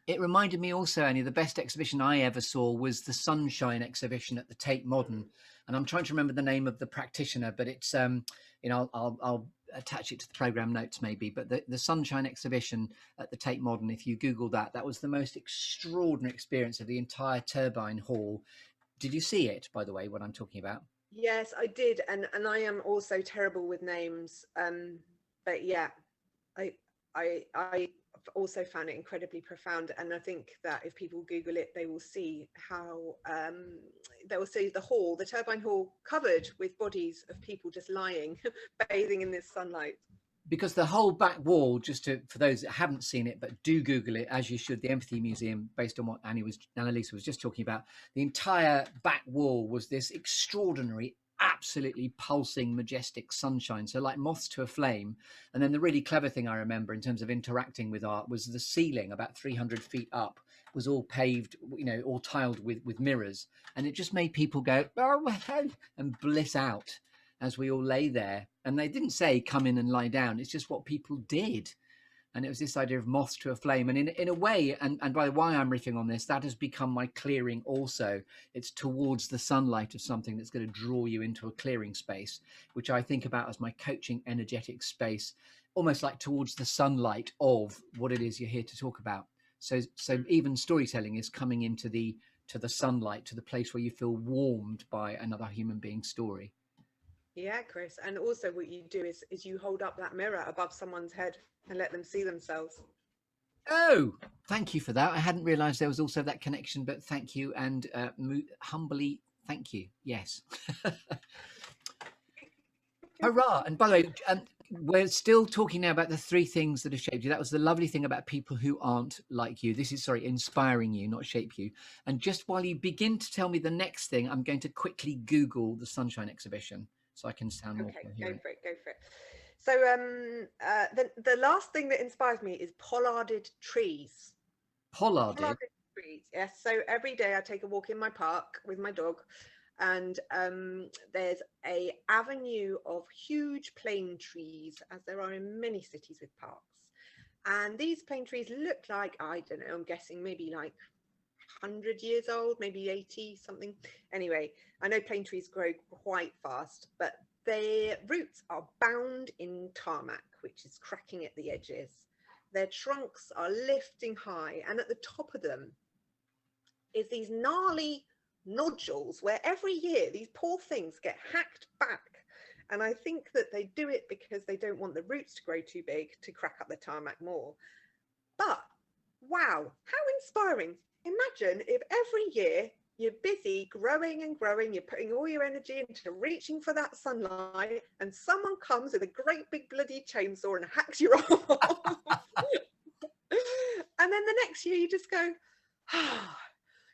it reminded me also, Annie, the best exhibition I ever saw was the Sunshine exhibition at the Tate Modern, and I'm trying to remember the name of the practitioner, but it's I'll attach it to the program notes maybe. But the Sunshine exhibition at the Tate Modern, if you Google that, that was the most extraordinary experience of the entire Turbine Hall. Did you see it, by the way, what I'm talking about? Yes, I did, and I am also terrible with names, but yeah, I also found it incredibly profound, and I think that if people Google it, they will see how they will see the Turbine Hall, covered with bodies of people just lying, bathing in this sunlight. Because the whole back wall, for those that haven't seen it, but do Google it, as you should, the Empathy Museum, based on what Anneliese was just talking about, the entire back wall was this extraordinary, absolutely pulsing, majestic sunshine. So like moths to a flame. And then the really clever thing I remember in terms of interacting with art was the ceiling, about 300 feet up, was all paved, you know, all tiled with mirrors. And it just made people go, oh, and bliss out as we all lay there. And they didn't say come in and lie down, it's just what people did. And it was this idea of moths to a flame. And in a way, and by why I'm riffing on this, that has become my clearing also. It's towards the sunlight of something that's going to draw you into a clearing space, which I think about as my coaching energetic space, almost like towards the sunlight of what it is you're here to talk about. So even storytelling is coming into the sunlight, to the place where you feel warmed by another human being's story. Yeah, Chris. And also what you do is you hold up that mirror above someone's head and let them see themselves. Oh, thank you for that. I hadn't realized there was also that connection, but thank you. And humbly, thank you. Yes. Hurrah. And by the way, we're still talking now about the three things that have shaped you. That was the lovely thing about people who aren't like you. This is, inspiring you, not shape you. And just while you begin to tell me the next thing, I'm going to quickly Google the Sunshine exhibition, so I can sound more coherent. Go for it. So the last thing that inspires me is pollarded trees. Pollarded trees, yes. So every day I take a walk in my park with my dog, and there's a avenue of huge plane trees, as there are in many cities with parks. And these plane trees look like, I don't know, I'm guessing maybe like 100 years old, maybe 80 something. Anyway, I know plane trees grow quite fast, but their roots are bound in tarmac, which is cracking at the edges. Their trunks are lifting high, and at the top of them is these gnarly nodules where every year these poor things get hacked back. And I think that they do it because they don't want the roots to grow too big to crack up the tarmac more. But wow, how inspiring. Imagine if every year you're busy growing and growing, you're putting all your energy into reaching for that sunlight, and someone comes with a great big bloody chainsaw and hacks you off. And then the next year you just go,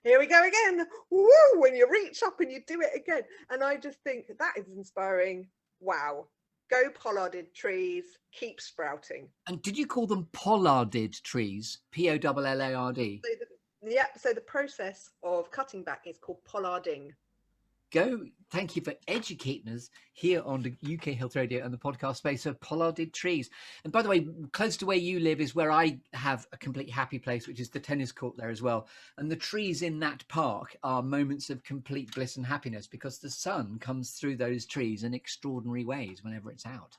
here we go again. Woo! When you reach up and you do it again. And I just think that is inspiring. Wow. Go pollarded trees, keep sprouting. And did you call them pollarded trees? Pollard? Yeah, so the process of cutting back is called pollarding. Thank you for educating us here on the UK Health Radio and the podcast space of pollarded trees. And by the way, close to where you live is where I have a complete happy place, which is the tennis court there as well. And the trees in that park are moments of complete bliss and happiness because the sun comes through those trees in extraordinary ways whenever it's out.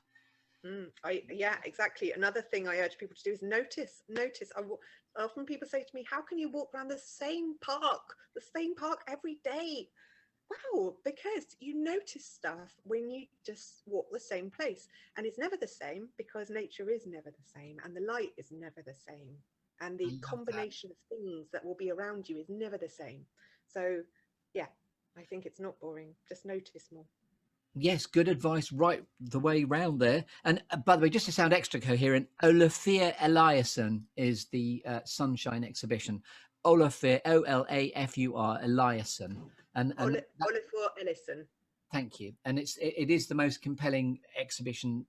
Yeah, exactly. Another thing I urge people to do is notice. Often people say to me, how can you walk around the same park every day? Well, because you notice stuff when you just walk the same place, and it's never the same because nature is never the same and the light is never the same, and the combination of things that will be around you is never the same. So yeah, I think it's not boring. Just notice more. Yes, good advice right the way round there. And by the way, just to sound extra coherent, Olafur Eliasson is the Sunshine exhibition. Olafur, Olafur Eliasson. And Olafur Ellison. Thank you. And it is the most compelling exhibition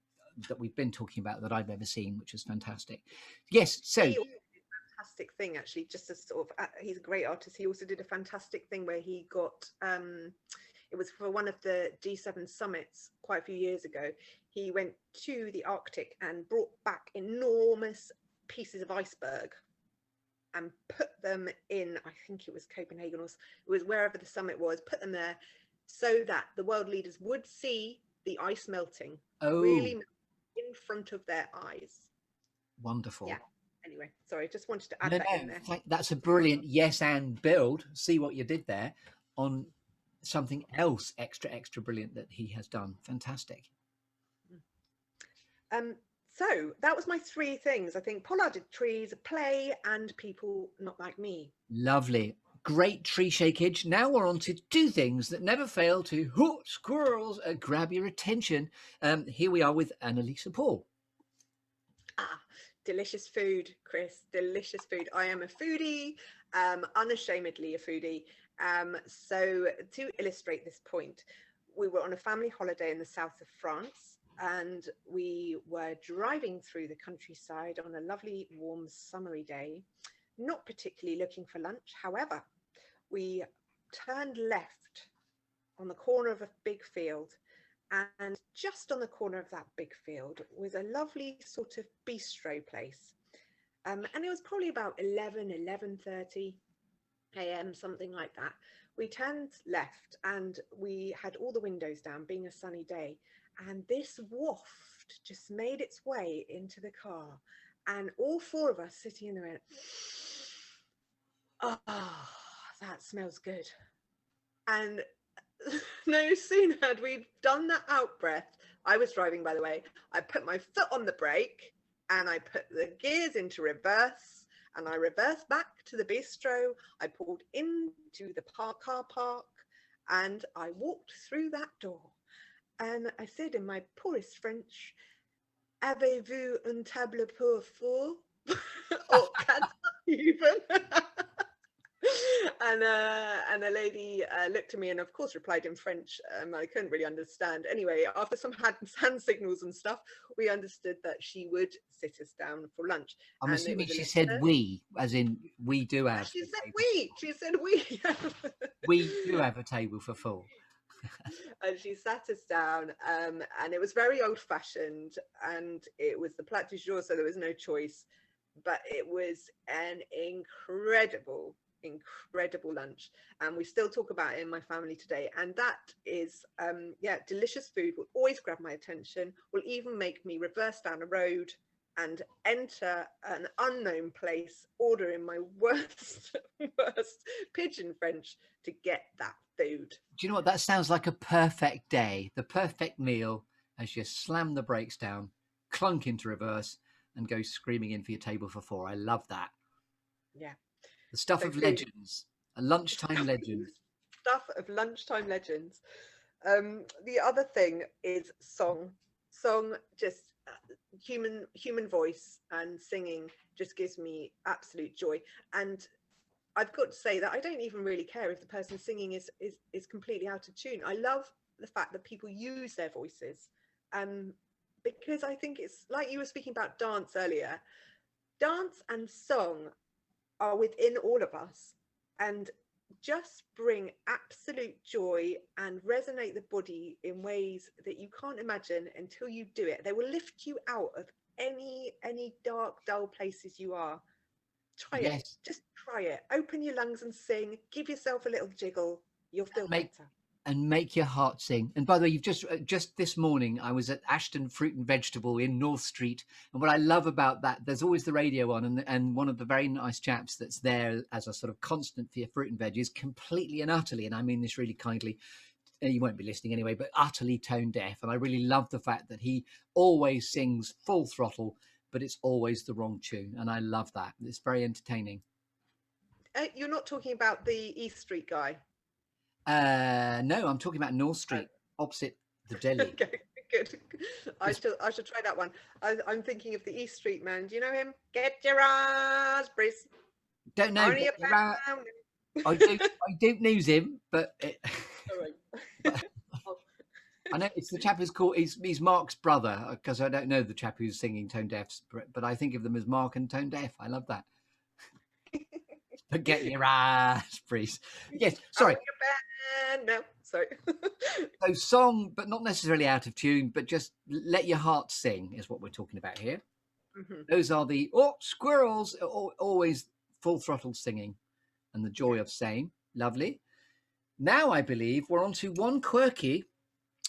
that we've been talking about that I've ever seen, which is fantastic. Yes, so He also did a fantastic thing, actually, just as sort of he's a great artist. He also did a fantastic thing where he got it was for one of the G7 summits quite a few years ago. He went to the Arctic and brought back enormous pieces of iceberg and put them in, I think it was Copenhagen, or it was wherever the summit was, put them there so that the world leaders would see the ice melting really in front of their eyes. Wonderful. Yeah. Anyway, sorry, just wanted to add that in there. That's a brilliant yes and build. See what you did there on something else extra brilliant that he has done. Fantastic. So that was my three things. I think pollarded trees, play, and people not like me. Lovely. Great tree shakeage. Now we're on to two things that never fail to hoot squirrels grab your attention. Here we are with Anneliese Paul. Delicious food, Chris. Delicious food. I am a foodie, unashamedly a foodie. So to illustrate this point, we were on a family holiday in the south of France, and we were driving through the countryside on a lovely, warm, summery day, not particularly looking for lunch. However, we turned left on the corner of a big field, and just on the corner of that big field was a lovely sort of bistro place. And it was probably about 11:30 a.m., something like that. We turned left and we had all the windows down, being a sunny day, and this waft just made its way into the car, and all four of us sitting in there went, oh, that smells good. And no sooner had we done that out breath, I was driving, by the way, I put my foot on the brake and I put the gears into reverse, and I reversed back to the bistro. I pulled into the car park and I walked through that door, and I said in my poorest French, avez-vous une table pour four? Or quatre even. And the lady looked at me and of course replied in French. I couldn't really understand. Anyway, after some hand signals and stuff, we understood that she would sit us down for lunch. I'm assuming she said we, as in we do have. She said we. She said we. We do have a table for four. And she sat us down, and it was very old-fashioned, and it was the plat du jour, so there was no choice. But it was an incredible lunch, and we still talk about it in my family today. And that is delicious food will always grab my attention, will even make me reverse down a road and enter an unknown place, order in my worst pidgin French to get that food. Do you know what, that sounds like a perfect day, the perfect meal, as you slam the brakes down, clunk into reverse and go screaming in for your table for four. I love that. Yeah. The stuff of legends, a lunchtime legend. Stuff of lunchtime legends. The other thing is song. Song, just human voice and singing just gives me absolute joy. And I've got to say that I don't even really care if the person singing is completely out of tune. I love the fact that people use their voices, because I think it's like you were speaking about dance earlier. Dance and song are within all of us, and just bring absolute joy and resonate the body in ways that you can't imagine until you do it. They will lift you out of any dark, dull places you are. Try it. Yes. Just try it. Open your lungs and sing. Give yourself a little jiggle. You'll feel better. Make your heart sing. And by the way, you've just this morning, I was at Ashton Fruit and Vegetable in North Street, and what I love about that, there's always the radio on, and one of the very nice chaps that's there as a sort of constant for your fruit and veggies, completely and utterly, and I mean this really kindly, you won't be listening anyway, but utterly tone deaf. And I really love the fact that he always sings full throttle, but it's always the wrong tune, and I love that. It's very entertaining. You're not talking about the East Street guy? No, I'm talking about North Street, opposite the deli. Okay, good. I should try that one. I'm thinking of the East Street man. Do you know him? Get your raspberries. Don't know. I don't know him, but I know it's the chap who's called. He's Mark's brother, because I don't know the chap who's singing tone deaf, but I think of them as Mark and tone deaf. I love that. But get your raspberries. Yes, sorry. No, sorry. So song, but not necessarily out of tune, but just let your heart sing is what we're talking about here. Mm-hmm. Those are the squirrels, always full throttle singing, and the joy of saying. Lovely. Now I believe we're on to one quirky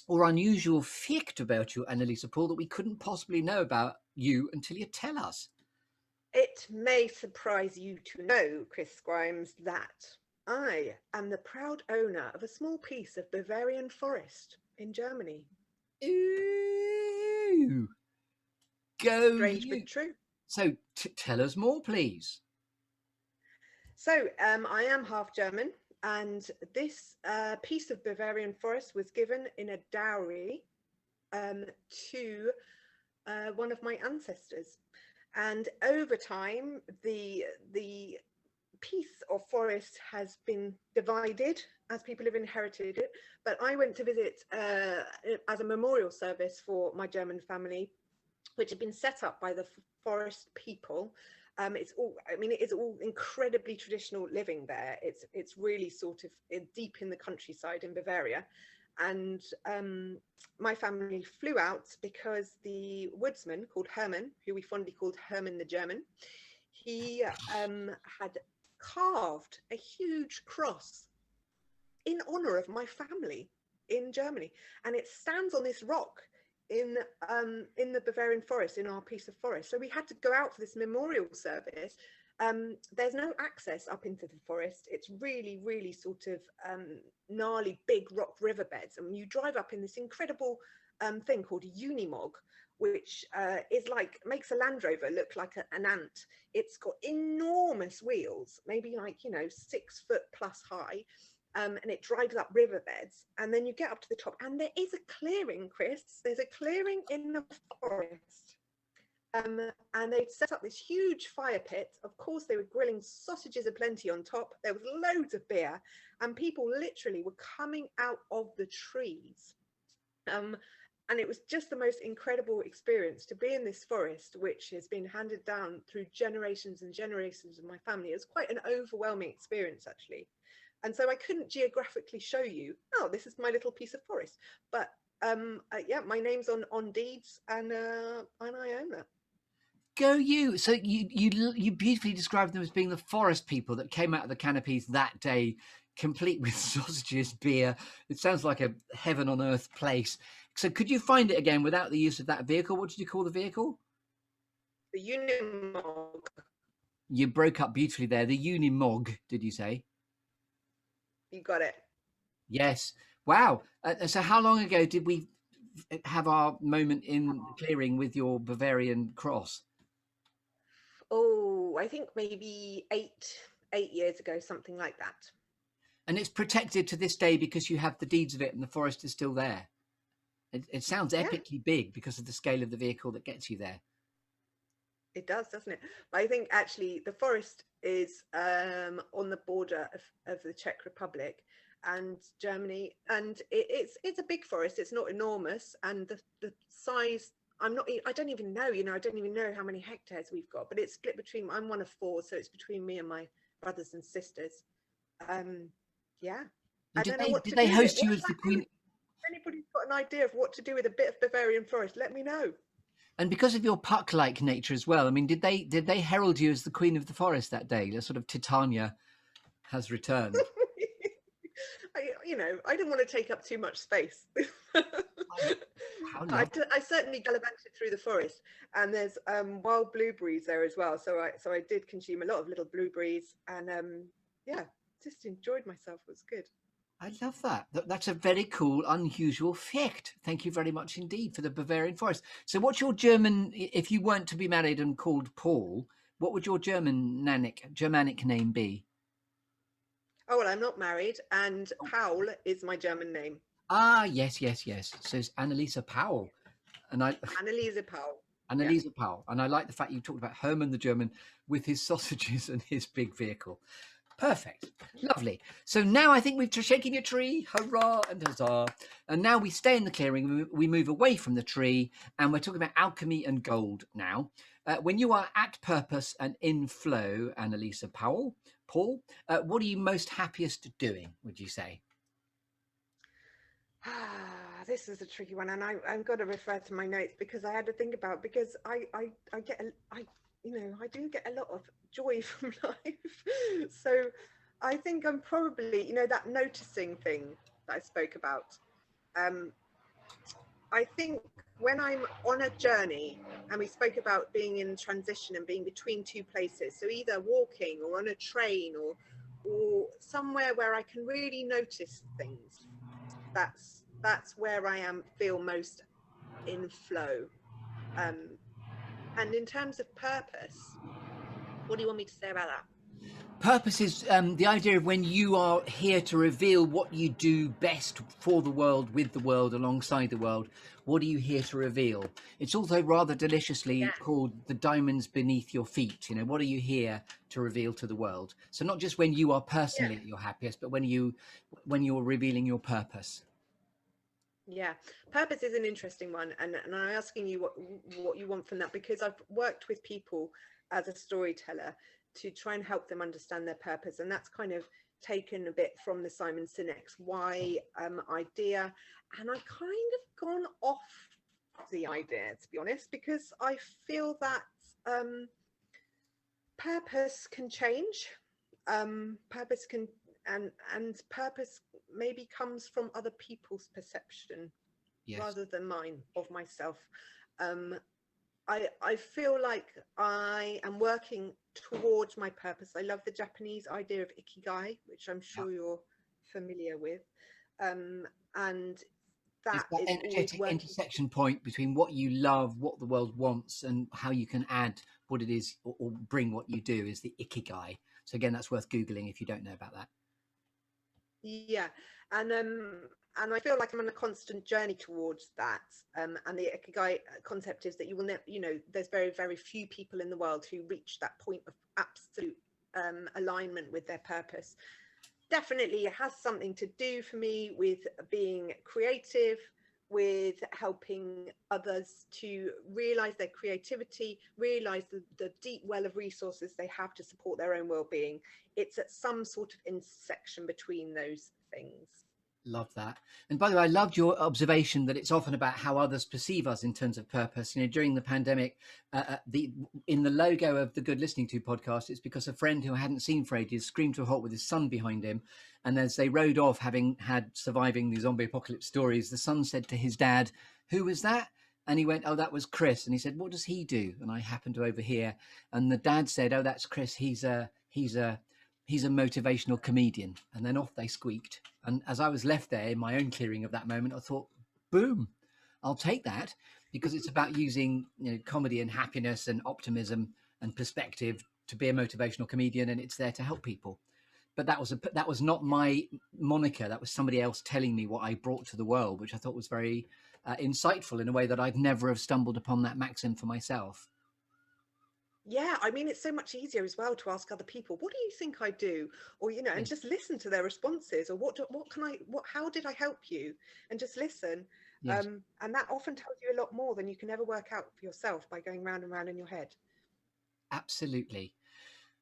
or unusual fact about you, Anneliese Paul, that we couldn't possibly know about you until you tell us. It may surprise you to know, Chris Grimes, that I am the proud owner of a small piece of Bavarian forest in Germany. Ooh. Go Strange you. but true. So tell us more, please. So I am half German, and this piece of Bavarian forest was given in a dowry to one of my ancestors. And over time, the piece of forest has been divided as people have inherited it. But I went to visit as a memorial service for my German family, which had been set up by the forest people. It's all, I mean, it is all incredibly traditional living there. It's really sort of deep in the countryside in Bavaria. And my family flew out because the woodsman called Herman, who we fondly called Herman the German, he had carved a huge cross in honor of my family in Germany. And it stands on this rock in the Bavarian forest, in our piece of forest. So we had to go out for this memorial service. There's no access up into the forest. It's really, really sort of gnarly, big rock riverbeds. And you drive up in this incredible thing called a unimog, which is like, makes a Land Rover look like an ant. It's got enormous wheels, maybe like, 6 foot plus high. And it drives up riverbeds, and then you get up to the top, and there is a clearing, Chris. There's a clearing in the forest. And they'd set up this huge fire pit. Of course, they were grilling sausages aplenty on top. There was loads of beer, and people literally were coming out of the trees. And it was just the most incredible experience to be in this forest, which has been handed down through generations and generations of my family. It was quite an overwhelming experience, actually. And so I couldn't geographically show you, oh, this is my little piece of forest. But yeah, my name's on deeds, and I own that. Go you. So you beautifully described them as being the forest people that came out of the canopies that day, complete with sausages, beer. It sounds like a heaven on earth place. So could you find it again without the use of that vehicle? What did you call the vehicle? The Unimog. You broke up beautifully there. The Unimog, did you say? You got it. Yes. Wow. So how long ago did we have our moment in clearing with your Bavarian cross? Oh, I think maybe eight years ago, something like that. And it's protected to this day because you have the deeds of it and the forest is still there. It sounds epically big because of the scale of the vehicle that gets you there. It does, doesn't it? But I think actually the forest is on the border of the Czech Republic and Germany, and it's a big forest. It's not enormous, and the size I don't even know, I don't even know how many hectares we've got, but it's split between, I'm one of 4, so it's between me and my brothers and sisters. Yeah. I And don't know what did to they do with it. host What you should as I the do? queen? If anybody's got an idea of what to do with a bit of Bavarian forest, let me know. And because of your Puck-like nature as well, I mean, did they herald you as the queen of the forest that day? The sort of Titania has returned. I didn't want to take up too much space. How lovely. I certainly gallivanted through the forest, and there's wild blueberries there as well. So I did consume a lot of little blueberries, and yeah, just enjoyed myself. It was good. I love that. That's a very cool, unusual fact. Thank you very much indeed for the Bavarian forest. So what's your German, if you weren't to be married and called Paul, what would your Germanic name be? Oh, well, I'm not married, and Paul is my German name. Ah, yes. So it's Anneliese Paul. And Anneliese Paul. Yeah. Anneliese Paul. And I like the fact you talked about Herman the German with his sausages and his big vehicle. Perfect. Lovely. So now I think we've shaken your tree. Hurrah and huzzah. And now we stay in the clearing. We move away from the tree and we're talking about alchemy and gold now. When you are at purpose and in flow, Anneliese Paul, what are you most happiest doing, would you say? This is a tricky one, and I've got to refer to my notes because I had to think about, because I get I do get a lot of joy from life. So I think I'm probably, that noticing thing that I spoke about. I think when I'm on a journey, and we spoke about being in transition and being between 2 places, so either walking or on a train or somewhere where I can really notice things, that's where I feel most in flow. And in terms of purpose, what do you want me to say about that? Purpose is the idea of when you are here to reveal what you do best for the world, with the world, alongside the world. What are you here to reveal? It's also rather deliciously called the diamonds beneath your feet. What are you here to reveal to the world? So not just when you are personally at your happiest, but when you're revealing your purpose. Yeah, purpose is an interesting one, and I'm asking you what you want from that, because I've worked with people as a storyteller to try and help them understand their purpose, and that's kind of taken a bit from the Simon Sinek's why idea, and I kind of gone off the idea, to be honest, because I feel that purpose can change. Purpose can and purpose maybe comes from other people's perception, Yes. rather than mine of myself. I feel like I am working towards my purpose. I love the Japanese idea of ikigai, which I'm sure you're familiar with, and that It's that is always energetic working. intersection point between what you love, what the world wants, and how you can add what it is or bring what you do is the ikigai. So again, that's worth Googling if you don't know about that. Yeah, and I feel like I'm on a constant journey towards that. And the ikigai concept is that you will never, there's very, very few people in the world who reach that point of absolute alignment with their purpose. Definitely, it has something to do for me with being creative, with helping others to realize their creativity, realize the deep well of resources they have to support their own well-being. It's at some sort of intersection between those things. Love that. And by the way, I loved your observation that it's often about how others perceive us in terms of purpose. During the pandemic, in the logo of the Good Listening To podcast, it's because a friend who I hadn't seen for ages screamed to a halt with his son behind him. And as they rode off, having had surviving the zombie apocalypse stories, the son said to his dad, "Who was that?" And he went, "Oh, that was Chris." And he said, "What does he do?" And I happened to overhear. And the dad said, "Oh, that's Chris. He's a motivational comedian." And then off they squeaked. And as I was left there in my own clearing of that moment, I thought, boom, I'll take that, because it's about using comedy and happiness and optimism and perspective to be a motivational comedian, and it's there to help people. But that was not my moniker. That was somebody else telling me what I brought to the world, which I thought was very insightful in a way that I'd never have stumbled upon that maxim for myself. Yeah, I mean, it's so much easier as well to ask other people, what do you think I do? Or, and Yes. just listen to their responses, or how did I help you? And just listen. Yes, And that often tells you a lot more than you can ever work out for yourself by going round and round in your head. absolutely.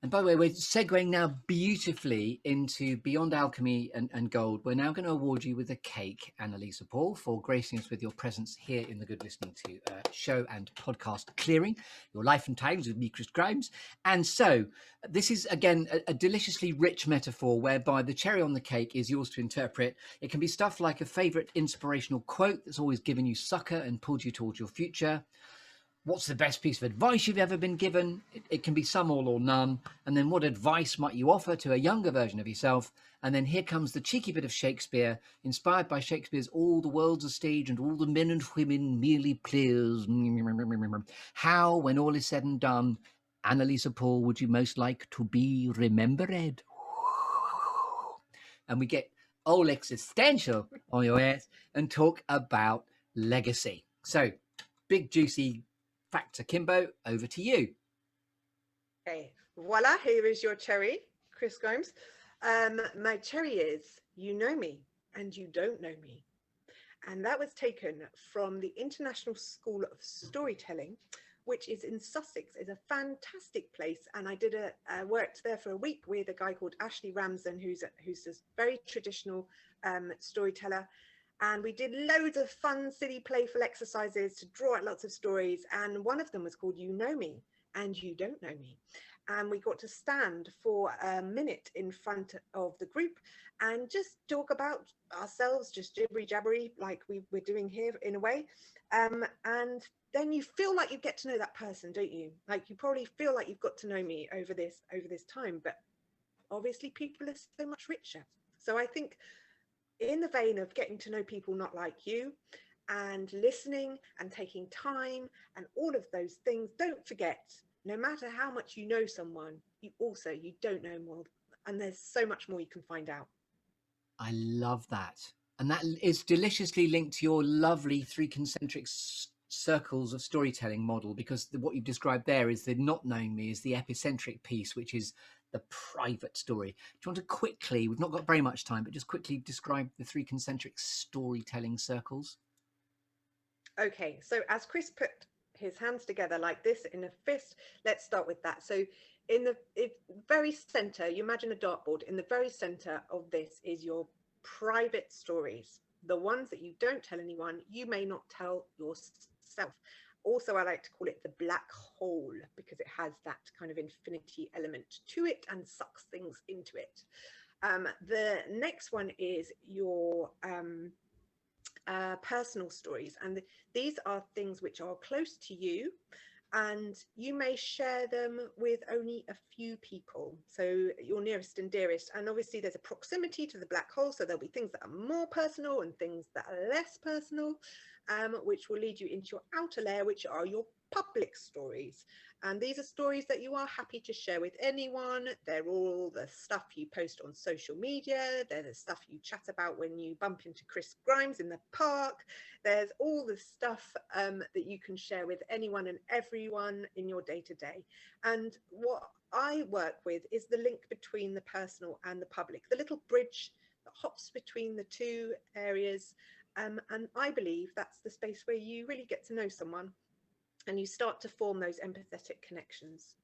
And by the way, we're segueing now beautifully into Beyond Alchemy and Gold. We're now going to award you with a cake, Anneliese Paul, for gracing us with your presence here in the Good Listening To show and podcast Clearing Your Life and Times with me, Chris Grimes. And so this is, again, a deliciously rich metaphor whereby the cherry on the cake is yours to interpret. It can be stuff like a favourite inspirational quote that's always given you succor and pulled you towards your future. What's the best piece of advice you've ever been given? It can be some, all, or none. And then what advice might you offer to a younger version of yourself? And then here comes the cheeky bit of Shakespeare, inspired by Shakespeare's All the World's a Stage and all the men and women merely players. How, when all is said and done, Anneliese Paul, would you most like to be remembered? And we get all existential on your ass and talk about legacy. So, big juicy factor Kimbo, over to you. Okay, voila, here is your cherry, Chris Grimes. My cherry is you know me and you don't know me. And that was taken from the International School of Storytelling, which is in Sussex. It's a fantastic place. And I did worked there for a week with a guy called Ashley Ramsden, who's a very traditional storyteller. And we did loads of fun, silly, playful exercises to draw out lots of stories. And one of them was called You Know Me and You Don't Know Me. And we got to stand for a minute in front of the group and just talk about ourselves, just jibbery jabbery, like we're doing here in a way. And then you feel like you get to know that person, don't you? Like you probably feel like you've got to know me over this time, but obviously people are so much richer. So I think in the vein of getting to know people not like you and listening and taking time and all of those things, don't forget, no matter how much you know someone, you don't know more, and there's so much more you can find out. I love that. And that is deliciously linked to your lovely three concentric circles of storytelling model, because what you've described there is the not knowing me is the epicentric piece, which is the private story. Do you want to quickly, we've not got very much time, but just quickly describe the three concentric storytelling circles? Okay, so as Chris put his hands together like this in a fist, let's start with that. So in the very center, you imagine a dartboard. In the very center of this is your private stories, the ones that you don't tell anyone, you may not tell yourself. Also, I like to call it the black hole because it has that kind of infinity element to it and sucks things into it. The next one is your personal stories, and these are things which are close to you and you may share them with only a few people, so your nearest and dearest. And obviously there's a proximity to the black hole, so there'll be things that are more personal and things that are less personal, which will lead you into your outer layer, which are your public stories. And these are stories that you are happy to share with anyone. They're all the stuff you post on social media. They're the stuff you chat about when you bump into Chris Grimes in the park. There's all the stuff that you can share with anyone and everyone in your day-to-day. And what I work with is the link between the personal and the public, the little bridge that hops between the two areas. And I believe that's the space where you really get to know someone and you start to form those empathetic connections.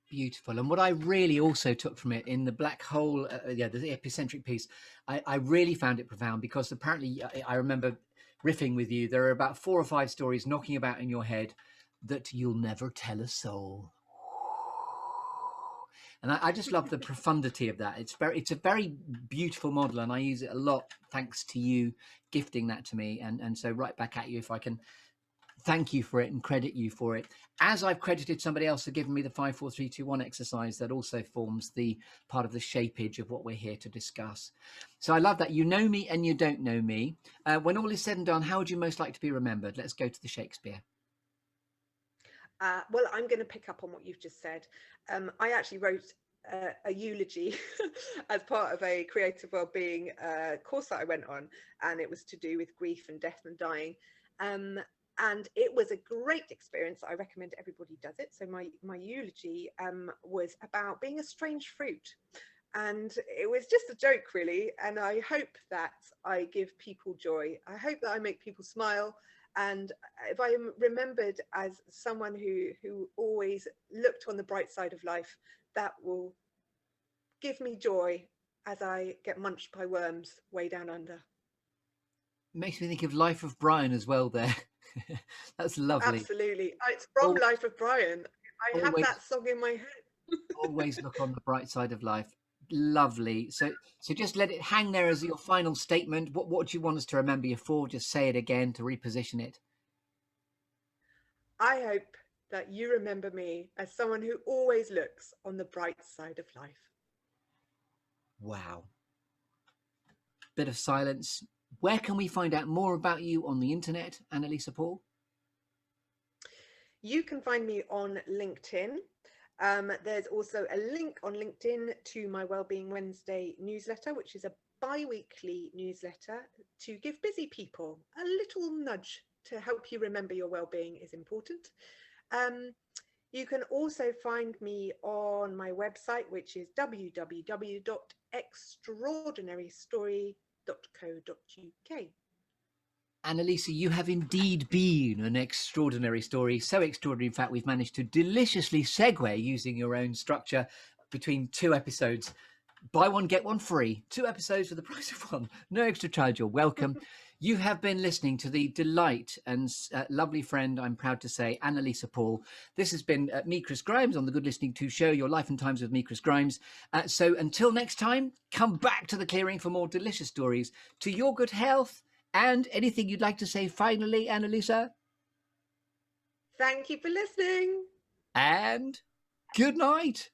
Beautiful. And what I really also took from it in the black hole, the epicentric piece, I really found it profound, because apparently I remember riffing with you, there are about 4 or 5 stories knocking about in your head that you'll never tell a soul. And I just love the profundity of that. It's a very beautiful model, and I use it a lot thanks to you gifting that to me. And so right back at you, if I can thank you for it and credit you for it, as I've credited somebody else for giving me the 5 4 3 2 1 exercise that also forms the part of the shapeage of what we're here to discuss. So I love that. You know me and you don't know me. When all is said and done, how would you most like to be remembered? Let's go to the Shakespeare. Well, I'm going to pick up on what you've just said. I actually wrote a eulogy as part of a creative wellbeing course that I went on, and it was to do with grief and death and dying. And it was a great experience. I recommend everybody does it. So my eulogy was about being a strange fruit. And it was just a joke, really. And I hope that I give people joy. I hope that I make people smile. And if I am remembered as someone who always looked on the bright side of life, that will give me joy as I get munched by worms way down under. Makes me think of Life of Brian as well there. That's lovely. Absolutely. It's from Life of Brian. I have Always, that song in my head. always look on the bright side of life. Lovely. So just let it hang there as your final statement. What do you want us to remember you for? Just say it again to reposition it. I hope that you remember me as someone who always looks on the bright side of life. Wow. Bit of silence. Where can we find out more about you on the internet, Anneliese Paul? You can find me on LinkedIn. There's also a link on LinkedIn to my Wellbeing Wednesday newsletter, which is a bi-weekly newsletter to give busy people a little nudge to help you remember your well-being is important. You can also find me on my website, which is www.extraordinarystory.co.uk. Anneliese, you have indeed been an extraordinary story. So extraordinary, in fact, we've managed to deliciously segue using your own structure between two episodes. Buy one, get one free. 2 episodes for the price of one. No extra charge. You're welcome. You have been listening to the delight and lovely friend, I'm proud to say, Anneliese Paul. This has been me, Chris Grimes, on the Good Listening To show, Your Life and Times with me, Chris Grimes. So until next time, come back to the clearing for more delicious stories. To your good health. And anything you'd like to say finally, Anneliese? Thank you for listening. And good night.